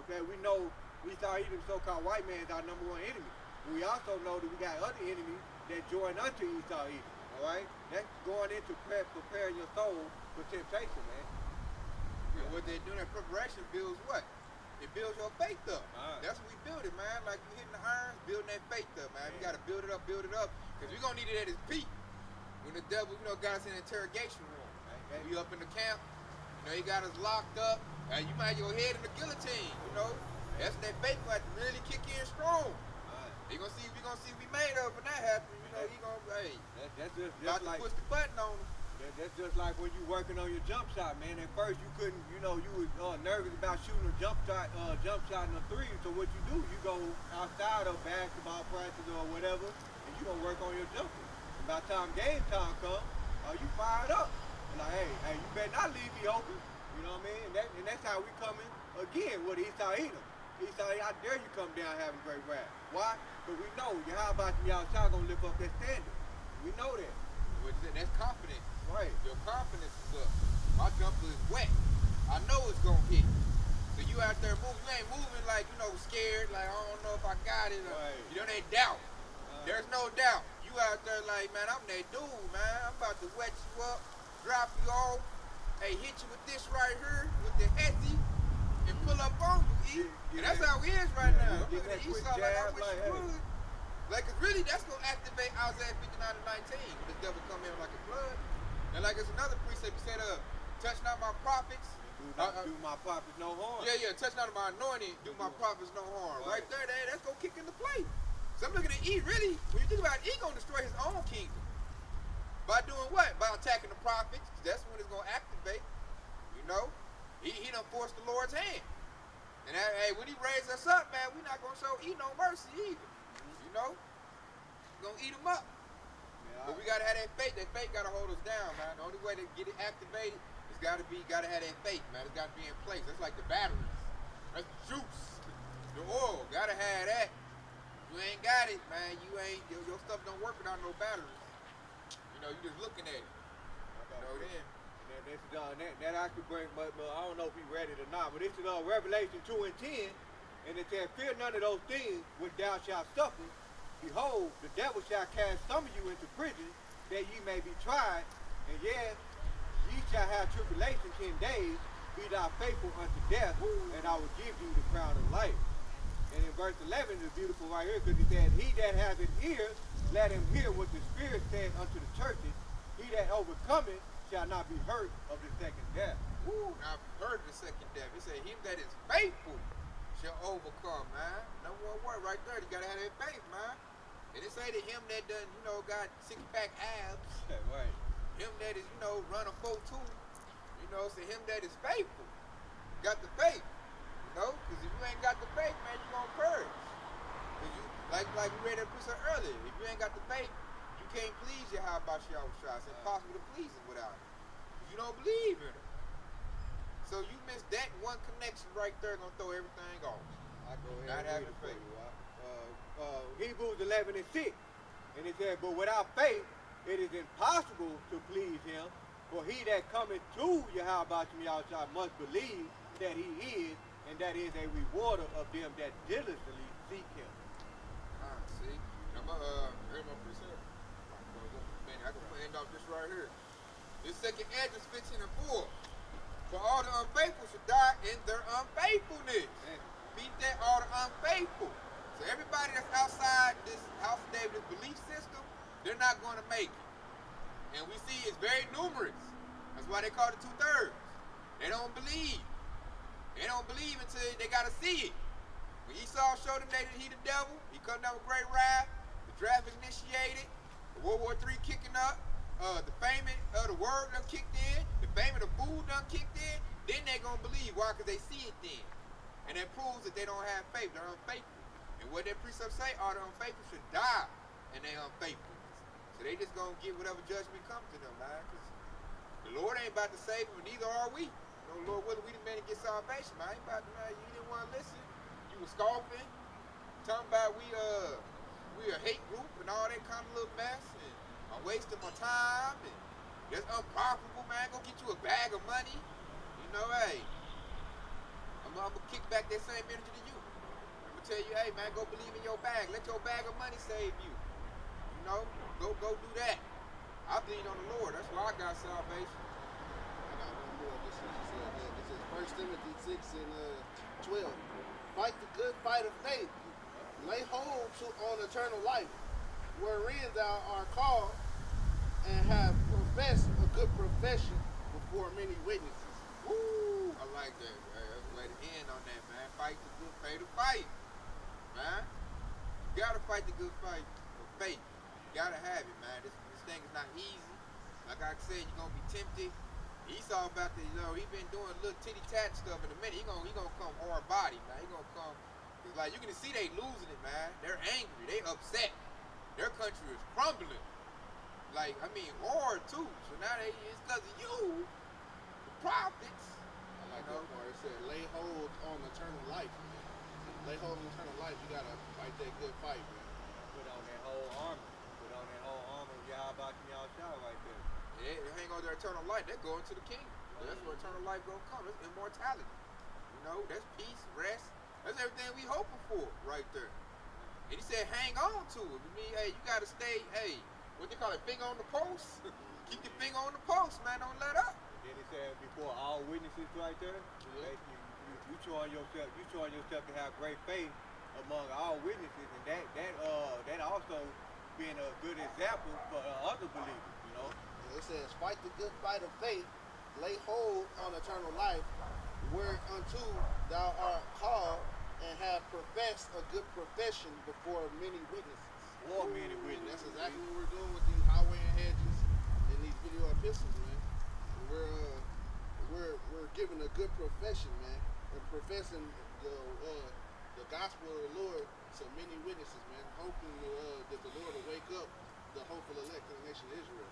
Okay, we know Esau, Edom, so-called white man is our number one enemy. And we also know that we got other enemies that join unto Esau, Edom. All right, that's going into preparing your soul for temptation, man. Yeah, what they do, that preparation builds what? It builds your faith up. That's what we build it, man. Like you hitting the irons, building that faith up, man. You got to build it up, because we're going to need it at its peak. When the devil, got us in the interrogation room. Right? We up in the camp, he got us locked up. You might have your head in the guillotine, That's that faith going to really kick in strong. We're going to see if we made up when that happens. He going to, that's just like, push the button on him. That's just like when you working on your jump shot, man. At first you couldn't, you was nervous about shooting a jump shot in a three. So what you do, you go outside of basketball practice or whatever, and you gonna work on your jumping. And by the time game time comes, you fired up. And like, hey, you better not leave me open. You know what I mean? And that's how we coming again with Esau Edom. Esau, I dare you come down having great wrath. Why? Because we know Yahawah gonna lift up that standard. We know that. That's confidence. Right. Your confidence is up. My jumper is wet. I know it's gonna hit. So you out there moving, you ain't moving like, scared, like I don't know if I got it. Right. That doubt. There's no doubt. You out there like, man, I'm that dude, man. I'm about to wet you up, drop you off, hit you with this right here, with the Etsy, and pull up on you, and that's how it is right now. I'm looking at Esau like I wish you would. Like, cause really, that's gonna activate Isaiah 59:19 when the devil come in like a flood. And like it's another precept, he said, touch not my prophets. Do my prophets no harm. Yeah, touch not my anointing, do my prophets no harm. Right there, that's gonna kick into play. So I'm looking at E, really, when you think about it, he gonna destroy his own kingdom. By doing what? By attacking the prophets. That's when it's gonna activate. He done forced the Lord's hand. And when he raised us up, man, we're not gonna show E no mercy either. We're gonna eat them up. Yeah, but we gotta have that faith. That faith gotta hold us down, man. The only way to get it activated is gotta have that faith, man. It's gotta be in place. That's like the batteries. That's the juice. The oil. Gotta have that. You ain't got it, man. Your stuff don't work without no batteries. You just looking at it. That I could bring, but I don't know if he read it or not. But this is Revelation 2:10, and it says, "Fear none of those things which thou shalt suffer. Behold, the devil shall cast some of you into prison, that ye may be tried. And yes, ye shall have tribulation 10 days. Be thou faithful unto death, and I will give you the crown of life." And in verse 11 is beautiful right here, because he said, "He that hath an ear, let him hear what the Spirit saith unto the churches. He that overcometh shall not be hurt of the second death." Not hurt of the second death. It said, "Him that is faithful shall overcome," man. Number one word right there. You gotta have that faith, man. And it say to him that done, got six-pack abs. Right. Him that is, run a 4-2. Say him that is faithful. Got the faith. Because if you ain't got the faith, man, you gonna purge. Like we read that precept earlier. If you ain't got the faith, you can't please Yahawashi. It's impossible to please him without it. You don't believe in him. So you miss that one connection right there, gonna throw everything off. I go ahead Not and having read it for faith. you. Hebrews 11:6, and it said, "But without faith it is impossible to please him, for he that cometh to Yahawashi must believe that he is, and that is a rewarder of them that diligently seek him." See, I'm here's my precept. Man, I can end off this right here. This second Ezra 15:4. "For all the unfaithful should die in their unfaithfulness." Beat that, all the unfaithful. So everybody that's outside this House of David's belief system, they're not going to make it. And we see it's very numerous. That's why they call it 2/3. They don't believe. They don't believe until they got to see it. When Esau showed them that he the devil, he come down with great wrath, the draft initiated, the World War III kicking up, the famine of the word done kicked in, the famine of food done kicked in, then they gonna believe. Why? Because they see it then. And that proves that they don't have faith, they're unfaithful. And what that precept say, all the unfaithful should die in their unfaithfulness. So they just gonna get whatever judgment comes to them, man. Because the Lord ain't about to save them, and neither are we. You know, Lord willing, we the man to get salvation, man. I ain't about to, man, you didn't want to listen. You was scoffing, talking about we a hate group and all that kind of little mess, and I'm wasting my time, and that's unprofitable, man. Go get you a bag of money. You know, hey, I'm gonna kick back that same energy to you. I'm gonna tell you, hey, man, go believe in your bag. Let your bag of money save you. You know, go do that. I believe on the Lord. That's why I got salvation. I got one more. This is 1 Timothy 6 and 12. Fight the good fight of faith. Lay hold on eternal life, wherein thou art called and have professed a good profession before many witnesses. Woo! I like that, man. Let's lay the end on that, man. Fight the good fight of fight, man. You gotta fight the good fight of faith. You gotta have it, man. This thing is not easy. Like I said, you're gonna be tempted. Esau about to, you know, he been doing little titty-tat stuff in a minute. He gonna come hard body, man. He gonna come. It's like you can see they losing it, man. They're angry. They upset. Their country is crumbling. Like, I mean, hard too. So now it's because of you, the prophets. I like that part. It said, lay hold on eternal life, man. Lay hold on eternal life. You gotta fight that good fight, man. Put on that whole armor. Put on that whole armor of Yahawashi right there. They hang on their eternal life. They're going to the kingdom. That's where eternal life gonna come. It's immortality. You know, that's peace, rest. That's everything we hoping for right there. And he said, hang on to it. I mean, hey, you gotta stay, hey, what they call it, finger on the post? Keep your finger on the post, man. Don't let up. And then he said before all witnesses right there, basically you showing yourself to have great faith among all witnesses, and that also being a good example for other believers, you know. It says, fight the good fight of faith, lay hold on eternal life, whereunto thou art called, and have professed a good profession before many witnesses. Or many witnesses. That's exactly what we're doing with these highway hedges and these video epistles, man. We're giving a good profession, man, and professing the gospel of the Lord to many witnesses, man. Hoping that the Lord will wake up the hopeful elect of the nation of Israel.